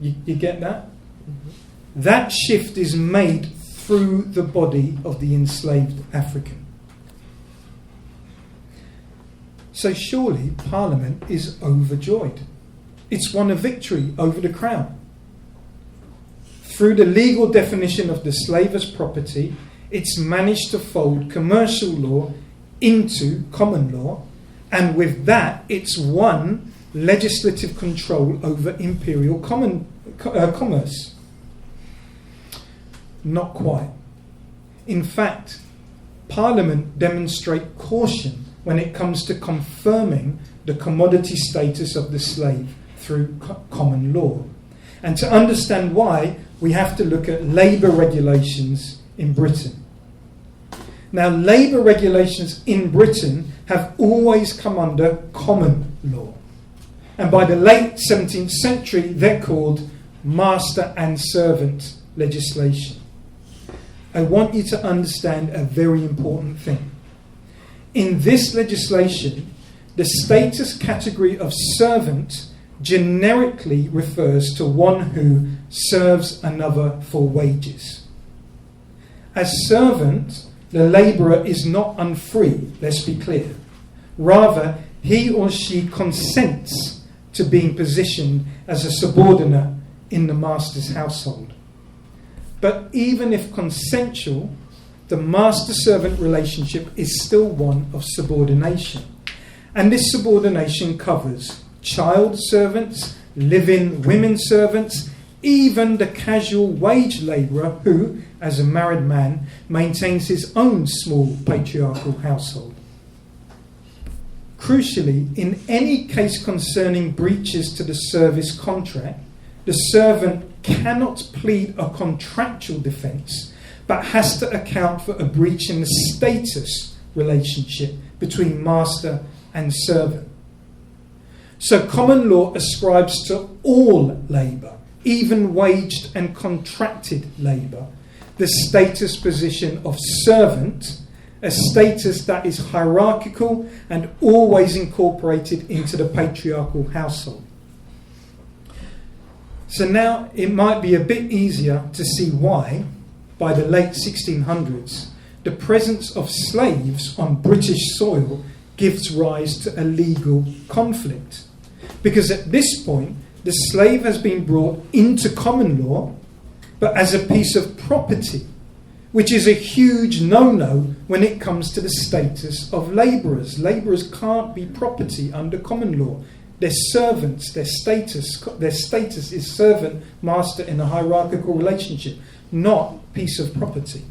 You get that? Mm-hmm. That shift is made through the body of the enslaved African. So surely Parliament is overjoyed. It's won a victory over the Crown. Through the legal definition of the slave as property, it's managed to fold commercial law into common law, and with that it's won legislative control over imperial commerce. Not quite. In fact, Parliament demonstrate caution when it comes to confirming the commodity status of the slave through common law. And to understand why, we have to look at labour regulations in Britain. Now, labour regulations in Britain have always come under common law. And by the late 17th century, they're called master and servant legislation. I want you to understand a very important thing. In this legislation, the status category of servant generically refers to one who serves another for wages. As servant, the labourer is not unfree, let's be clear. Rather, he or she consents to being positioned as a subordinate in the master's household. But even if consensual, the master-servant relationship is still one of subordination. And this subordination covers child servants, live-in women servants, even the casual wage labourer who, as a married man, maintains his own small patriarchal household. Crucially, in any case concerning breaches to the service contract, the servant cannot plead a contractual defence, but has to account for a breach in the status relationship between master and servant. So common law ascribes to all labour, even waged and contracted labour, the status position of servant, a status that is hierarchical and always incorporated into the patriarchal household. So now it might be a bit easier to see why, by the late 1600s, the presence of slaves on British soil gives rise to a legal conflict. Because at this point, the slave has been brought into common law, but as a piece of property, which is a huge no-no when it comes to the status of labourers. Labourers can't be property under common law. They're servants. Their status is servant-master in a hierarchical relationship, not piece of property.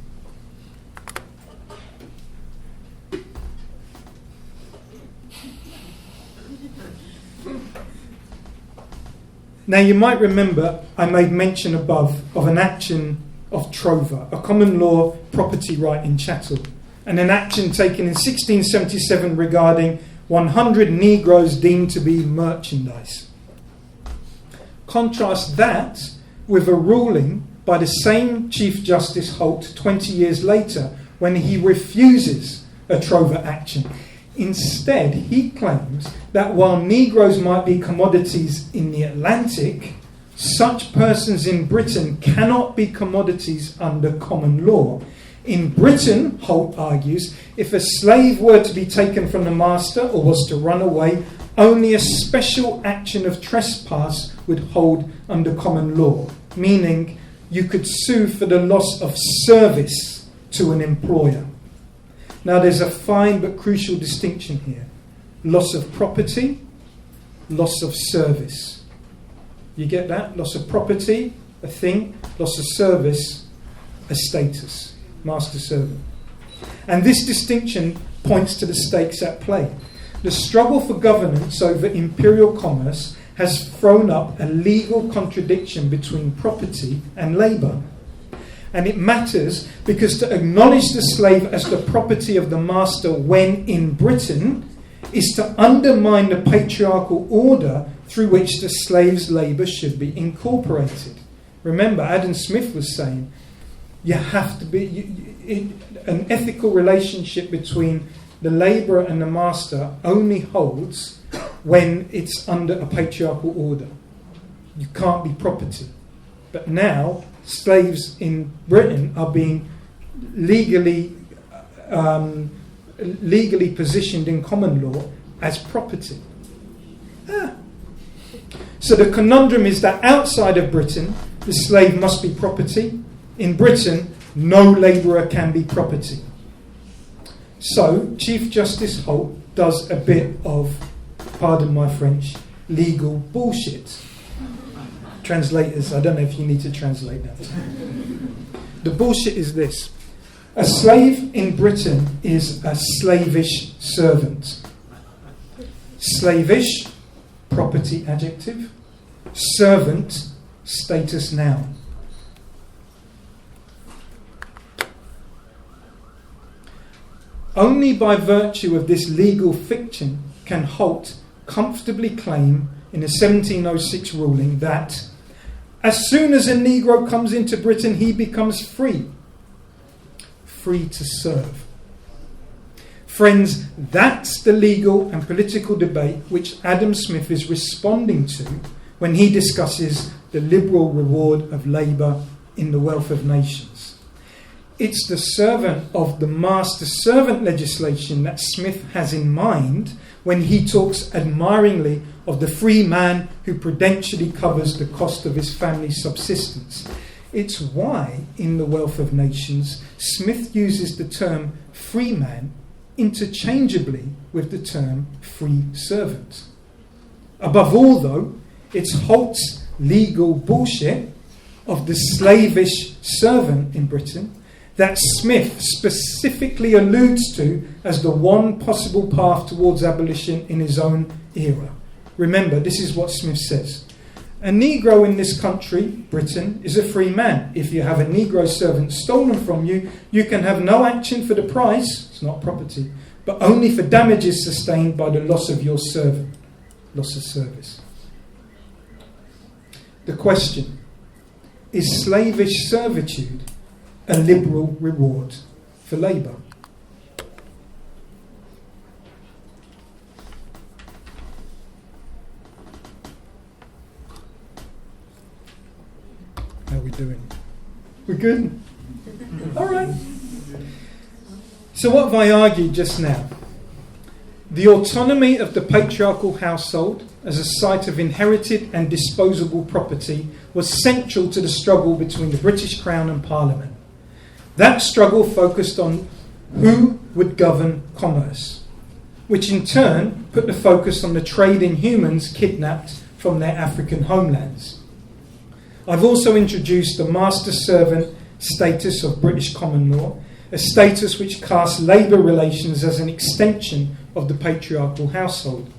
Now, you might remember I made mention above of an action of trover, a common law property right in chattel, and an action taken in 1677 regarding 100 Negroes deemed to be merchandise. Contrast that with a ruling by the same Chief Justice Holt 20 years later when he refuses a trover action. Instead, he claims that while Negroes might be commodities in the Atlantic, such persons in Britain cannot be commodities under common law. In Britain, Holt argues, if a slave were to be taken from the master or was to run away, only a special action of trespass would hold under common law, meaning you could sue for the loss of service to an employer. Now, there's a fine but crucial distinction here. Loss of property, loss of service. You get that? Loss of property, a thing. Loss of service, a status. Master-servant. And this distinction points to the stakes at play. The struggle for governance over imperial commerce has thrown up a legal contradiction between property and labour. And it matters because to acknowledge the slave as the property of the master when in Britain is to undermine the patriarchal order through which the slave's labour should be incorporated. Remember, Adam Smith was saying, you have to be an ethical relationship between the labourer and the master only holds when it's under a patriarchal order. You can't be property. But now slaves in Britain are being legally positioned in common law as property. So the conundrum is that outside of Britain, the slave must be property. In Britain, no labourer can be property. So, Chief Justice Holt does a bit of, pardon my French, legal bullshit. Translators, I don't know if you need to translate that. The bullshit is this. A slave in Britain is a slavish servant. Slavish, property adjective. Servant, status noun. Only by virtue of this legal fiction can Holt comfortably claim in a 1706 ruling that as soon as a Negro comes into Britain, he becomes free. Free to serve. Friends, that's the legal and political debate which Adam Smith is responding to when he discusses the liberal reward of labour in the wealth of nations. It's the servant of the master-servant legislation that Smith has in mind when he talks admiringly of the free man who prudentially covers the cost of his family's subsistence. It's why, in The Wealth of Nations, Smith uses the term free man interchangeably with the term free servant. Above all, though, it's Holt's legal bullshit of the slavish servant in Britain that Smith specifically alludes to as the one possible path towards abolition in his own era. Remember, this is what Smith says. A Negro in this country, Britain, is a free man. If you have a Negro servant stolen from you, you can have no action for the price, it's not property, but only for damages sustained by the loss of your servant, loss of service. The question, is slavish servitude a liberal reward for labour? How are we doing? We're good? All right. So what have I argued just now? The autonomy of the patriarchal household as a site of inherited and disposable property was central to the struggle between the British Crown and Parliament. That struggle focused on who would govern commerce, which in turn put the focus on the trade in humans kidnapped from their African homelands. I've also introduced the master-servant status of British common law, a status which casts labour relations as an extension of the patriarchal household.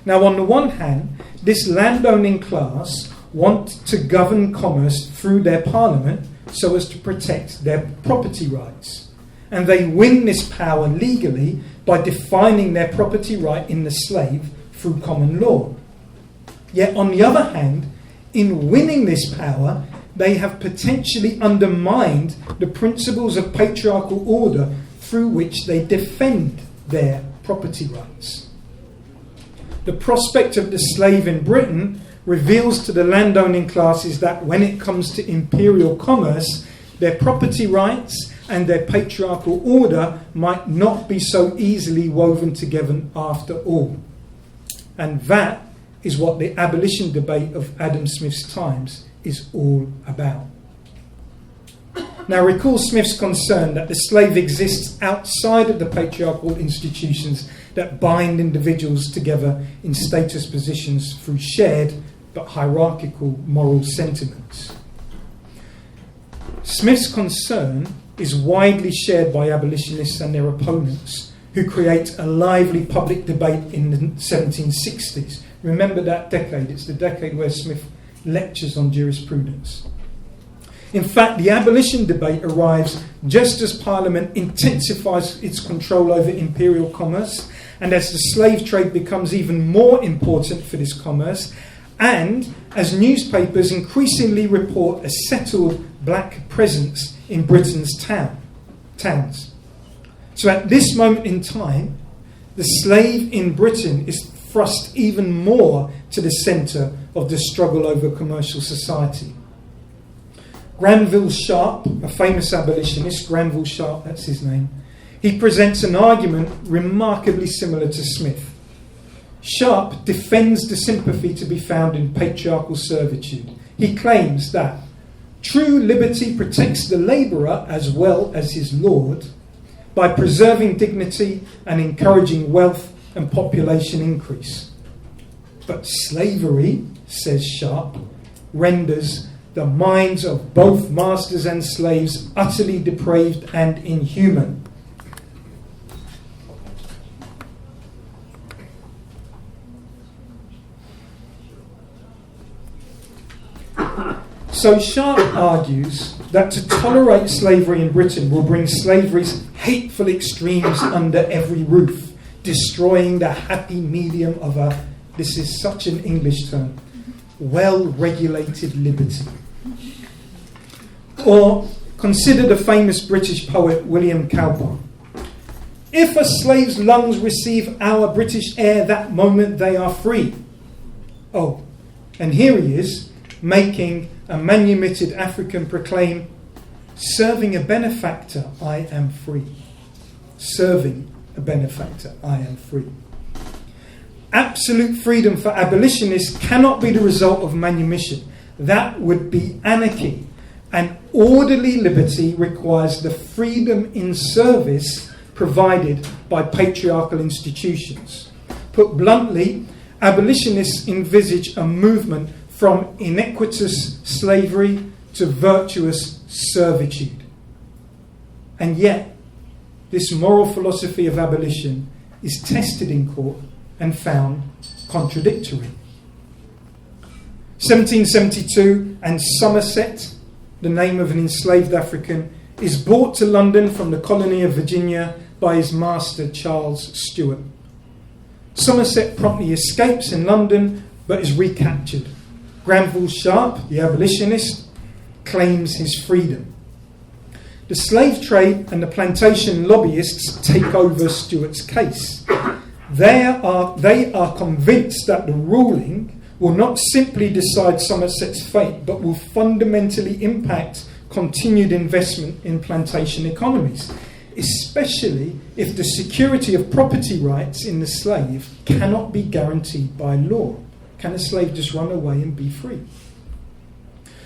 Now, on the one hand, this landowning class want to govern commerce through their parliament so as to protect their property rights. And they win this power legally by defining their property right in the slave through common law. Yet, on the other hand, in winning this power, they have potentially undermined the principles of patriarchal order through which they defend their property rights. The prospect of the slave in Britain reveals to the landowning classes that when it comes to imperial commerce, their property rights and their patriarchal order might not be so easily woven together after all. And that is what the abolition debate of Adam Smith's times is all about. Now, recall Smith's concern that the slave exists outside of the patriarchal institutions that bind individuals together in status positions through shared but hierarchical moral sentiments. Smith's concern is widely shared by abolitionists and their opponents, who create a lively public debate in the 1760s. Remember that decade, it's the decade where Smith lectures on jurisprudence. In fact, the abolition debate arrives just as Parliament intensifies its control over imperial commerce, and as the slave trade becomes even more important for this commerce, and as newspapers increasingly report a settled black presence in Britain's towns. So at this moment in time, the slave in Britain is thrust even more to the centre of the struggle over commercial society. Granville Sharp, a famous abolitionist, Granville Sharp, that's his name, he presents an argument remarkably similar to Smith. Sharp defends the sympathy to be found in patriarchal servitude. He claims that true liberty protects the labourer as well as his lord, by preserving dignity and encouraging wealth and population increase. But slavery, says Sharp, renders the minds of both masters and slaves utterly depraved and inhuman. So Sharp argues that to tolerate slavery in Britain will bring slavery's hateful extremes under every roof, destroying the happy medium of a, this is such an English term, well-regulated liberty. Or consider the famous British poet William Cowper. If a slave's lungs receive our British air, that moment they are free. Oh, and here he is, making a manumitted African proclaim, serving a benefactor, I am free. Serving a benefactor, I am free. Absolute freedom for abolitionists cannot be the result of manumission. That would be anarchy. And orderly liberty requires the freedom in service provided by patriarchal institutions. Put bluntly, abolitionists envisage a movement from iniquitous slavery to virtuous servitude. And yet, this moral philosophy of abolition is tested in court and found contradictory. 1772, and Somerset, the name of an enslaved African, is brought to London from the colony of Virginia by his master Charles Stuart. Somerset promptly escapes in London but is recaptured. Granville Sharp, the abolitionist, claims his freedom. The slave trade and the plantation lobbyists take over Stuart's case. They are convinced that the ruling will not simply decide Somerset's fate, but will fundamentally impact continued investment in plantation economies, especially if the security of property rights in the slave cannot be guaranteed by law. Can a slave just run away and be free?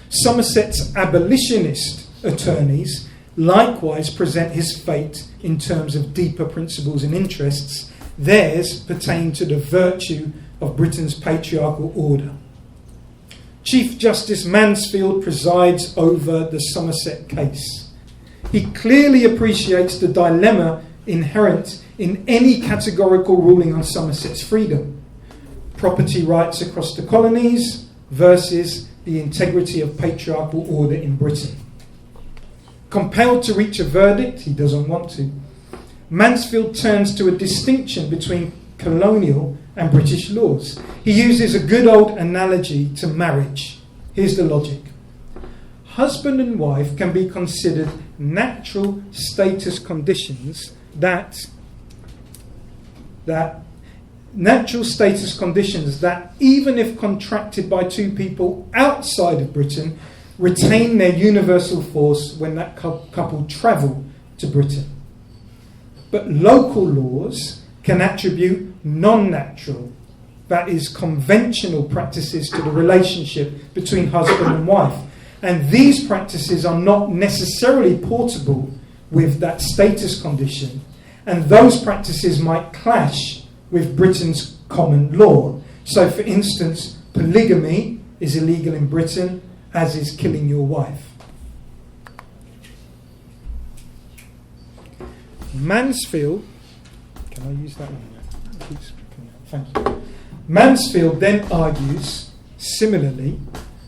Somerset's abolitionist attorneys likewise present his fate in terms of deeper principles and interests. Theirs pertain to the virtue of Britain's patriarchal order. Chief Justice Mansfield presides over the Somerset case. He clearly appreciates the dilemma inherent in any categorical ruling on Somerset's freedom. Property rights across the colonies versus the integrity of patriarchal order in Britain. Compelled to reach a verdict, he doesn't want to, Mansfield turns to a distinction between colonial and British laws. He uses a good old analogy to marriage. Here's the logic. Husband and wife can be considered natural status conditions that even if contracted by two people outside of Britain, retain their universal force when that couple travel to Britain. But local laws can attribute non-natural, that is, conventional practices to the relationship between husband and wife. And these practices are not necessarily portable with that status condition, and those practices might clash with Britain's common law. So, for instance, polygamy is illegal in Britain, as is killing your wife. Mansfield, can I use that one? Thank you. Mansfield then argues, similarly,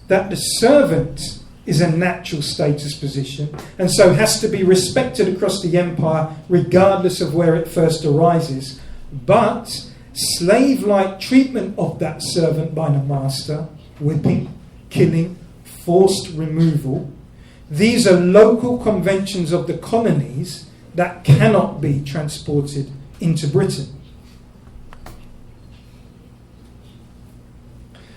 that the servant is a natural status position and so has to be respected across the empire regardless of where it first arises. But slave-like treatment of that servant by the master, whipping, killing, forced removal, these are local conventions of the colonies that cannot be transported into Britain.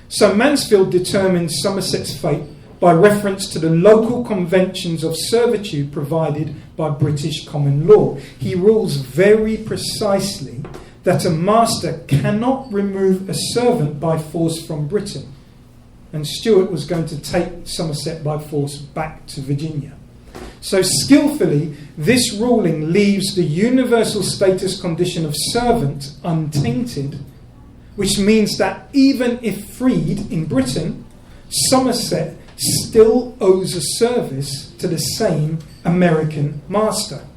So Mansfield determines Somerset's fate by reference to the local conventions of servitude provided by British common law. He rules very precisely that a master cannot remove a servant by force from Britain. And Stuart was going to take Somerset by force back to Virginia. So skillfully, this ruling leaves the universal status condition of servant untainted, which means that even if freed in Britain, Somerset still owes a service to the same American master.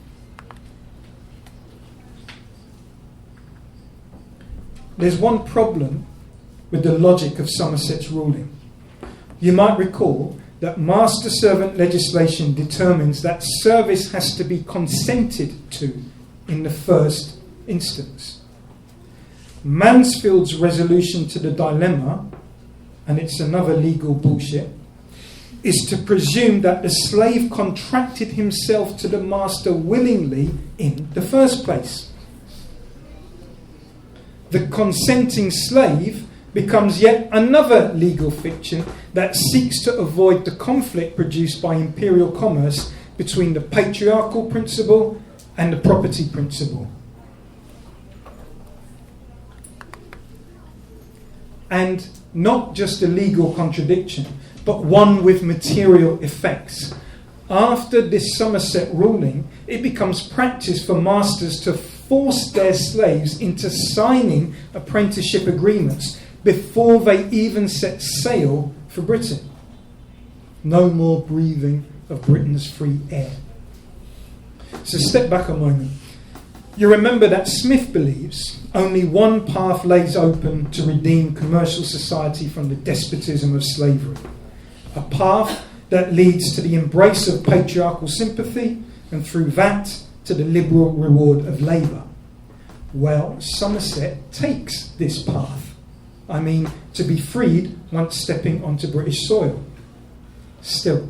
There's one problem with the logic of Somerset's ruling. You might recall that master-servant legislation determines that service has to be consented to in the first instance. Mansfield's resolution to the dilemma, and it's another legal bullshit, is to presume that the slave contracted himself to the master willingly in the first place. The consenting slave becomes yet another legal fiction that seeks to avoid the conflict produced by imperial commerce between the patriarchal principle and the property principle. And not just a legal contradiction, but one with material effects. After this Somerset ruling, it becomes practice for masters to force their slaves into signing apprenticeship agreements before they even set sail for Britain. No more breathing of Britain's free air. So step back a moment. You remember that Smith believes only one path lays open to redeem commercial society from the despotism of slavery. A path that leads to the embrace of patriarchal sympathy and through that to the liberal reward of labour. Well, Somerset takes this path. I mean, to be freed once stepping onto British soil. Still,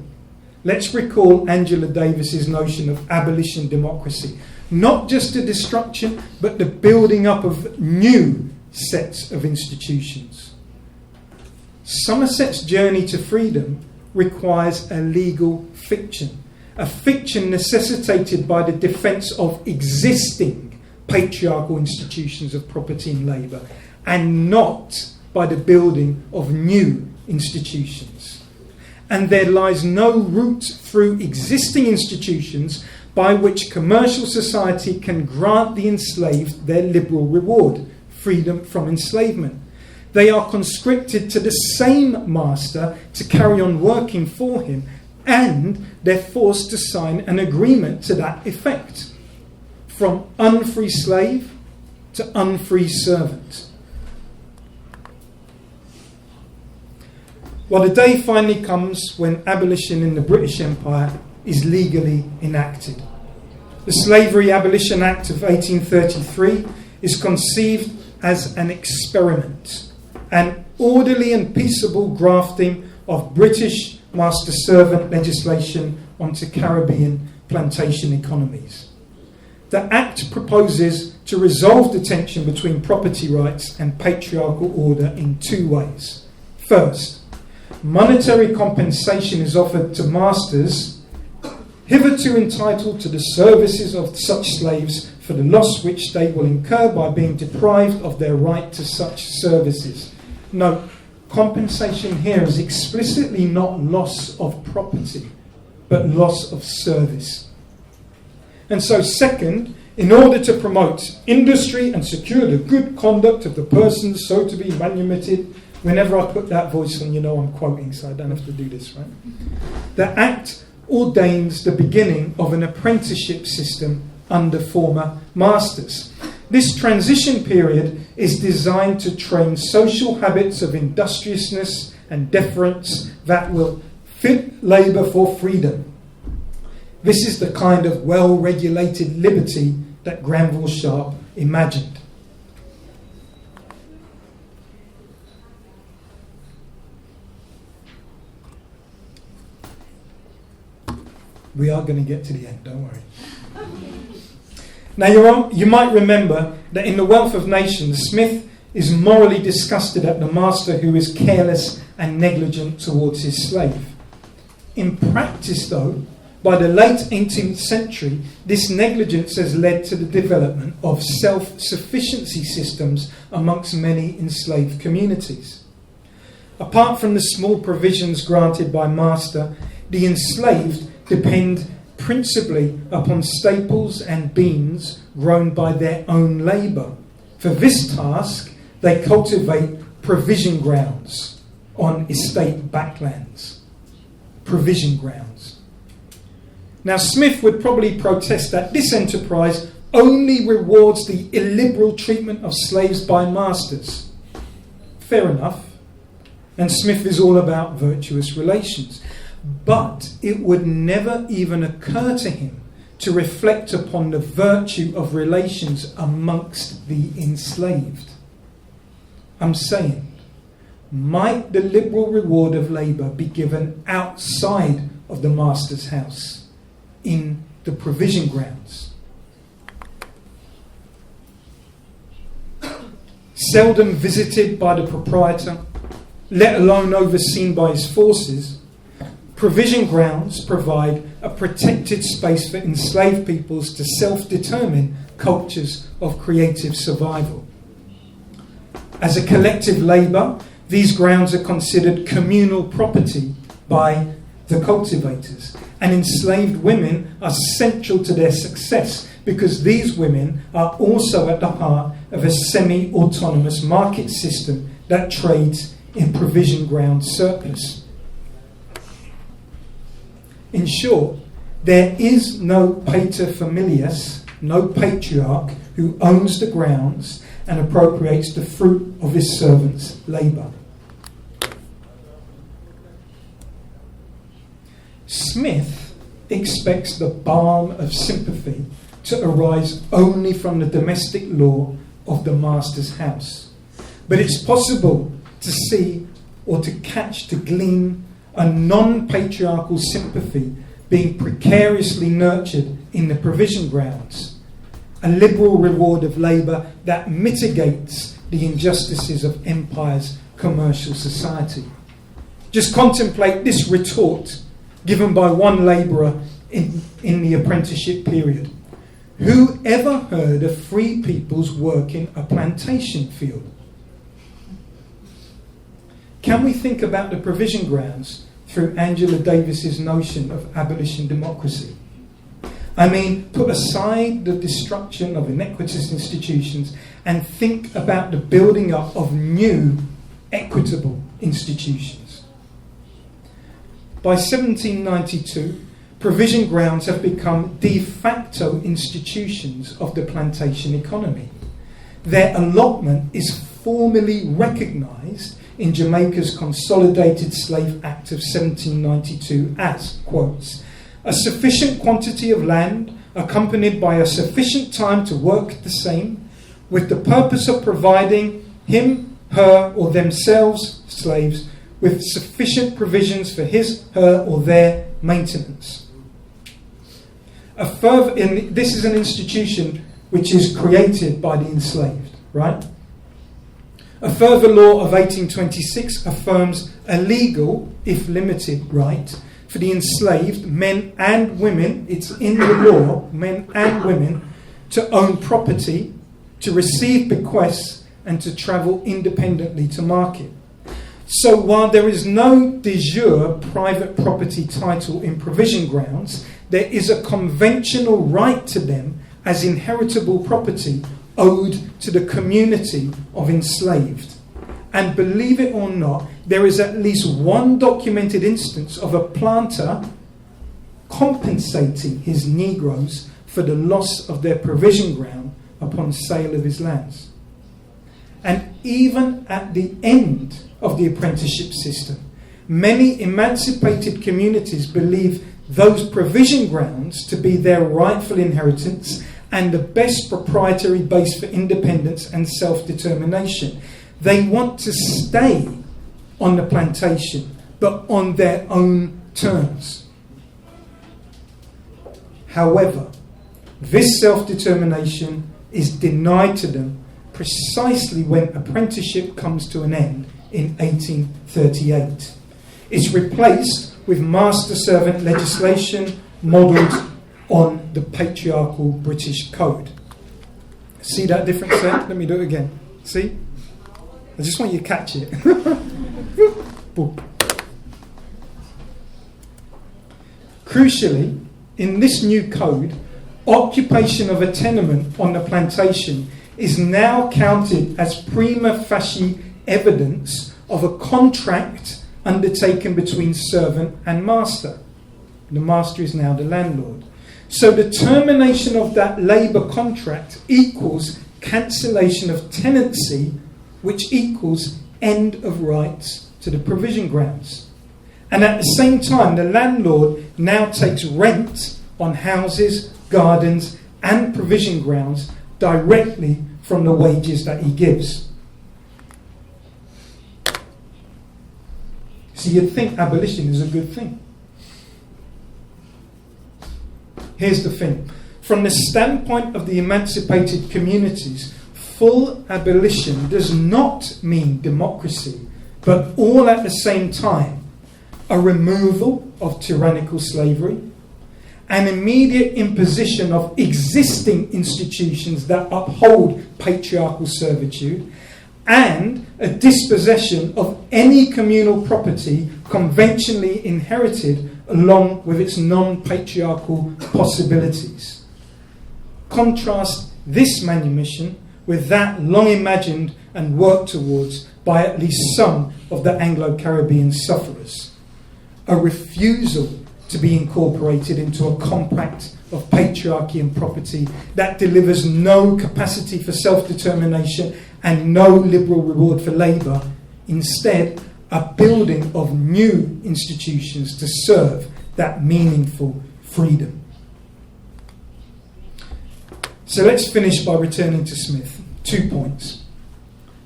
let's recall Angela Davis's notion of abolition democracy. Not just the destruction, but the building up of new sets of institutions. Somerset's journey to freedom requires a legal fiction. A fiction necessitated by the defence of existing patriarchal institutions of property and labour, and not by the building of new institutions. And there lies no route through existing institutions by which commercial society can grant the enslaved their liberal reward, freedom from enslavement. They are conscripted to the same master to carry on working for him, and they're forced to sign an agreement to that effect. From unfree slave to unfree servant. Well, the day finally comes when abolition in the British Empire is legally enacted. The Slavery Abolition Act of 1833 is conceived as an experiment, an orderly and peaceable grafting of British master-servant legislation onto Caribbean plantation economies. The Act proposes to resolve the tension between property rights and patriarchal order in two ways. First, monetary compensation is offered to masters hitherto entitled to the services of such slaves for the loss which they will incur by being deprived of their right to such services. Note, compensation here is explicitly not loss of property, but loss of service. And so second, in order to promote industry and secure the good conduct of the persons so to be manumitted, whenever I put that voice on, you know I'm quoting, so I don't have to do this, right? The Act ordains the beginning of an apprenticeship system under former masters. This transition period is designed to train social habits of industriousness and deference that will fit labour for freedom. This is the kind of well-regulated liberty that Granville Sharp imagined. We are going to get to the end, don't worry. Now, you might remember that in The Wealth of Nations, Smith is morally disgusted at the master who is careless and negligent towards his slave. In practice, though, by the late 18th century, this negligence has led to the development of self-sufficiency systems amongst many enslaved communities. Apart from the small provisions granted by master, the enslaved depend principally upon staples and beans grown by their own labour. For this task, they cultivate provision grounds on estate backlands. Provision grounds. Now, Smith would probably protest that this enterprise only rewards the illiberal treatment of slaves by masters. Fair enough. And Smith is all about virtuous relations. But it would never even occur to him to reflect upon the virtue of relations amongst the enslaved. I'm saying, might the liberal reward of labour be given outside of the master's house, in the provision grounds? Seldom visited by the proprietor, let alone overseen by his forces, provision grounds provide a protected space for enslaved peoples to self-determine cultures of creative survival. As a collective labour, these grounds are considered communal property by the cultivators, and enslaved women are central to their success because these women are also at the heart of a semi-autonomous market system that trades in provision ground surplus. In short, there is no pater familias, no patriarch who owns the grounds and appropriates the fruit of his servant's labour. Smith expects the balm of sympathy to arise only from the domestic law of the master's house. But it's possible to see or to catch, to glean a non-patriarchal sympathy being precariously nurtured in the provision grounds, a liberal reward of labour that mitigates the injustices of empire's commercial society. Just contemplate this retort given by one labourer in the apprenticeship period. Who ever heard of free peoples working a plantation field? Can we think about the provision grounds through Angela Davis's notion of abolition democracy? I mean, put aside the destruction of inequitous institutions and think about the building up of new, equitable institutions. By 1792, provision grounds have become de facto institutions of the plantation economy. Their allotment is formally recognised in Jamaica's Consolidated Slave Act of 1792 as, quotes, a sufficient quantity of land accompanied by a sufficient time to work the same, with the purpose of providing him, her, or themselves, slaves, with sufficient provisions for his, her, or their maintenance. This is an institution which is created by the enslaved, right? A further law of 1826 affirms a legal, if limited, right for the enslaved, men and women, it's in the law, men and women, to own property, to receive bequests, and to travel independently to market. So while there is no de jure private property title in provision grounds, there is a conventional right to them as inheritable property owed to the community of enslaved. And believe it or not, there is at least one documented instance of a planter compensating his Negroes for the loss of their provision ground upon sale of his lands. And even at the end of the apprenticeship system, many emancipated communities believe those provision grounds to be their rightful inheritance and the best proprietary base for independence and self-determination. They want to stay on the plantation, but on their own terms. However, this self-determination is denied to them precisely when apprenticeship comes to an end in 1838. It's replaced with master-servant legislation modelled on the patriarchal British Code. See that difference there? Let me do it again. See? I just want you to catch it. Crucially, in this new code, occupation of a tenement on the plantation is now counted as prima facie evidence of a contract undertaken between servant and master. The master is now the landlord. So the termination of that labour contract equals cancellation of tenancy, which equals end of rights to the provision grounds. And at the same time, the landlord now takes rent on houses, gardens and provision grounds directly from the wages that he gives. So you'd think abolition is a good thing. Here's the thing. From the standpoint of the emancipated communities, full abolition does not mean democracy, but all at the same time, a removal of tyrannical slavery, an immediate imposition of existing institutions that uphold patriarchal servitude, and a dispossession of any communal property conventionally inherited along with its non-patriarchal possibilities. Contrast this manumission with that long imagined and worked towards by at least some of the Anglo-Caribbean sufferers. A refusal to be incorporated into a compact of patriarchy and property that delivers no capacity for self-determination and no liberal reward for labour. Instead, a building of new institutions to serve that meaningful freedom. So let's finish by returning to Smith. 2 points.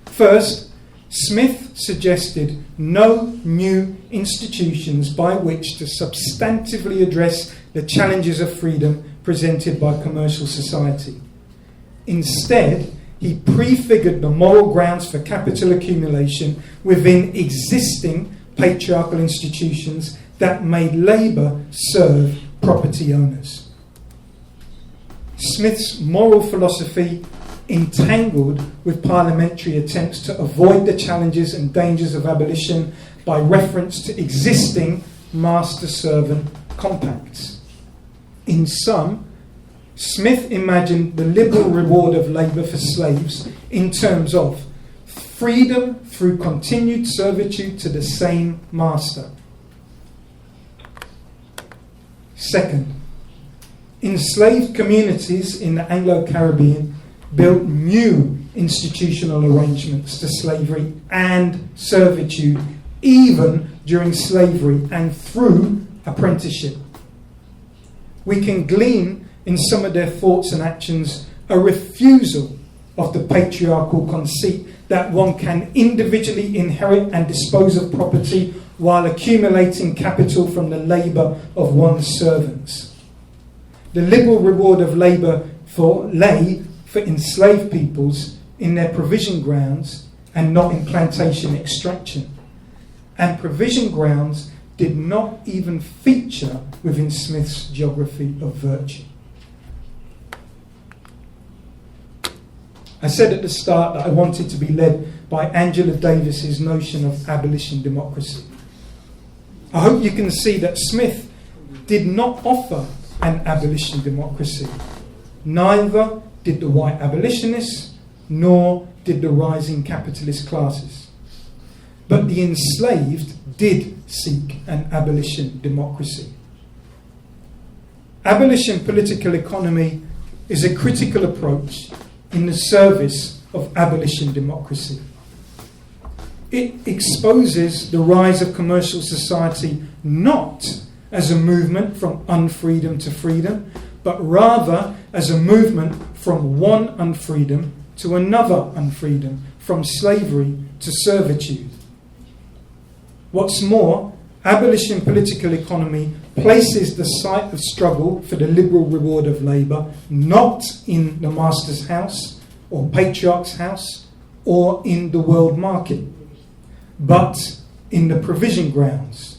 First, Smith suggested no new institutions by which to substantively address the challenges of freedom presented by commercial society. Instead, he prefigured the moral grounds for capital accumulation within existing patriarchal institutions that made labour serve property owners. Smith's moral philosophy entangled with parliamentary attempts to avoid the challenges and dangers of abolition by reference to existing master-servant compacts. In sum, Smith imagined the liberal reward of labour for slaves in terms of freedom through continued servitude to the same master. Second, enslaved communities in the Anglo-Caribbean built new institutional arrangements to slavery and servitude, even during slavery and through apprenticeship. We can glean in some of their thoughts and actions a refusal of the patriarchal conceit that one can individually inherit and dispose of property while accumulating capital from the labour of one's servants. The liberal reward of labour lay for enslaved peoples in their provision grounds and not in plantation extraction. And provision grounds did not even feature within Smith's geography of virtue. I said at the start that I wanted to be led by Angela Davis's notion of abolition democracy. I hope you can see that Smith did not offer an abolition democracy. Neither did the white abolitionists, nor did the rising capitalist classes. But the enslaved did seek an abolition democracy. Abolition political economy is a critical approach in the service of abolition democracy. It exposes the rise of commercial society not as a movement from unfreedom to freedom, but rather as a movement from one unfreedom to another unfreedom, from slavery to servitude. What's more, abolition political economy places the site of struggle for the liberal reward of labour not in the master's house or patriarch's house or in the world market, but in the provision grounds.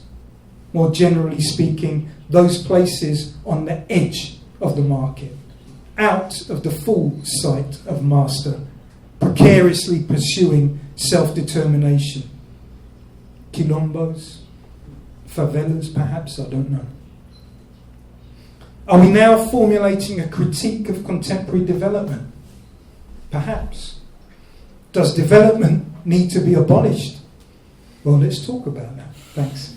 More generally speaking, those places on the edge of the market, out of the full sight of master, precariously pursuing self-determination. Quilombos, favelas perhaps, I don't know. Are we now formulating a critique of contemporary development? Perhaps. Does development need to be abolished? Well, let's talk about that. Thanks.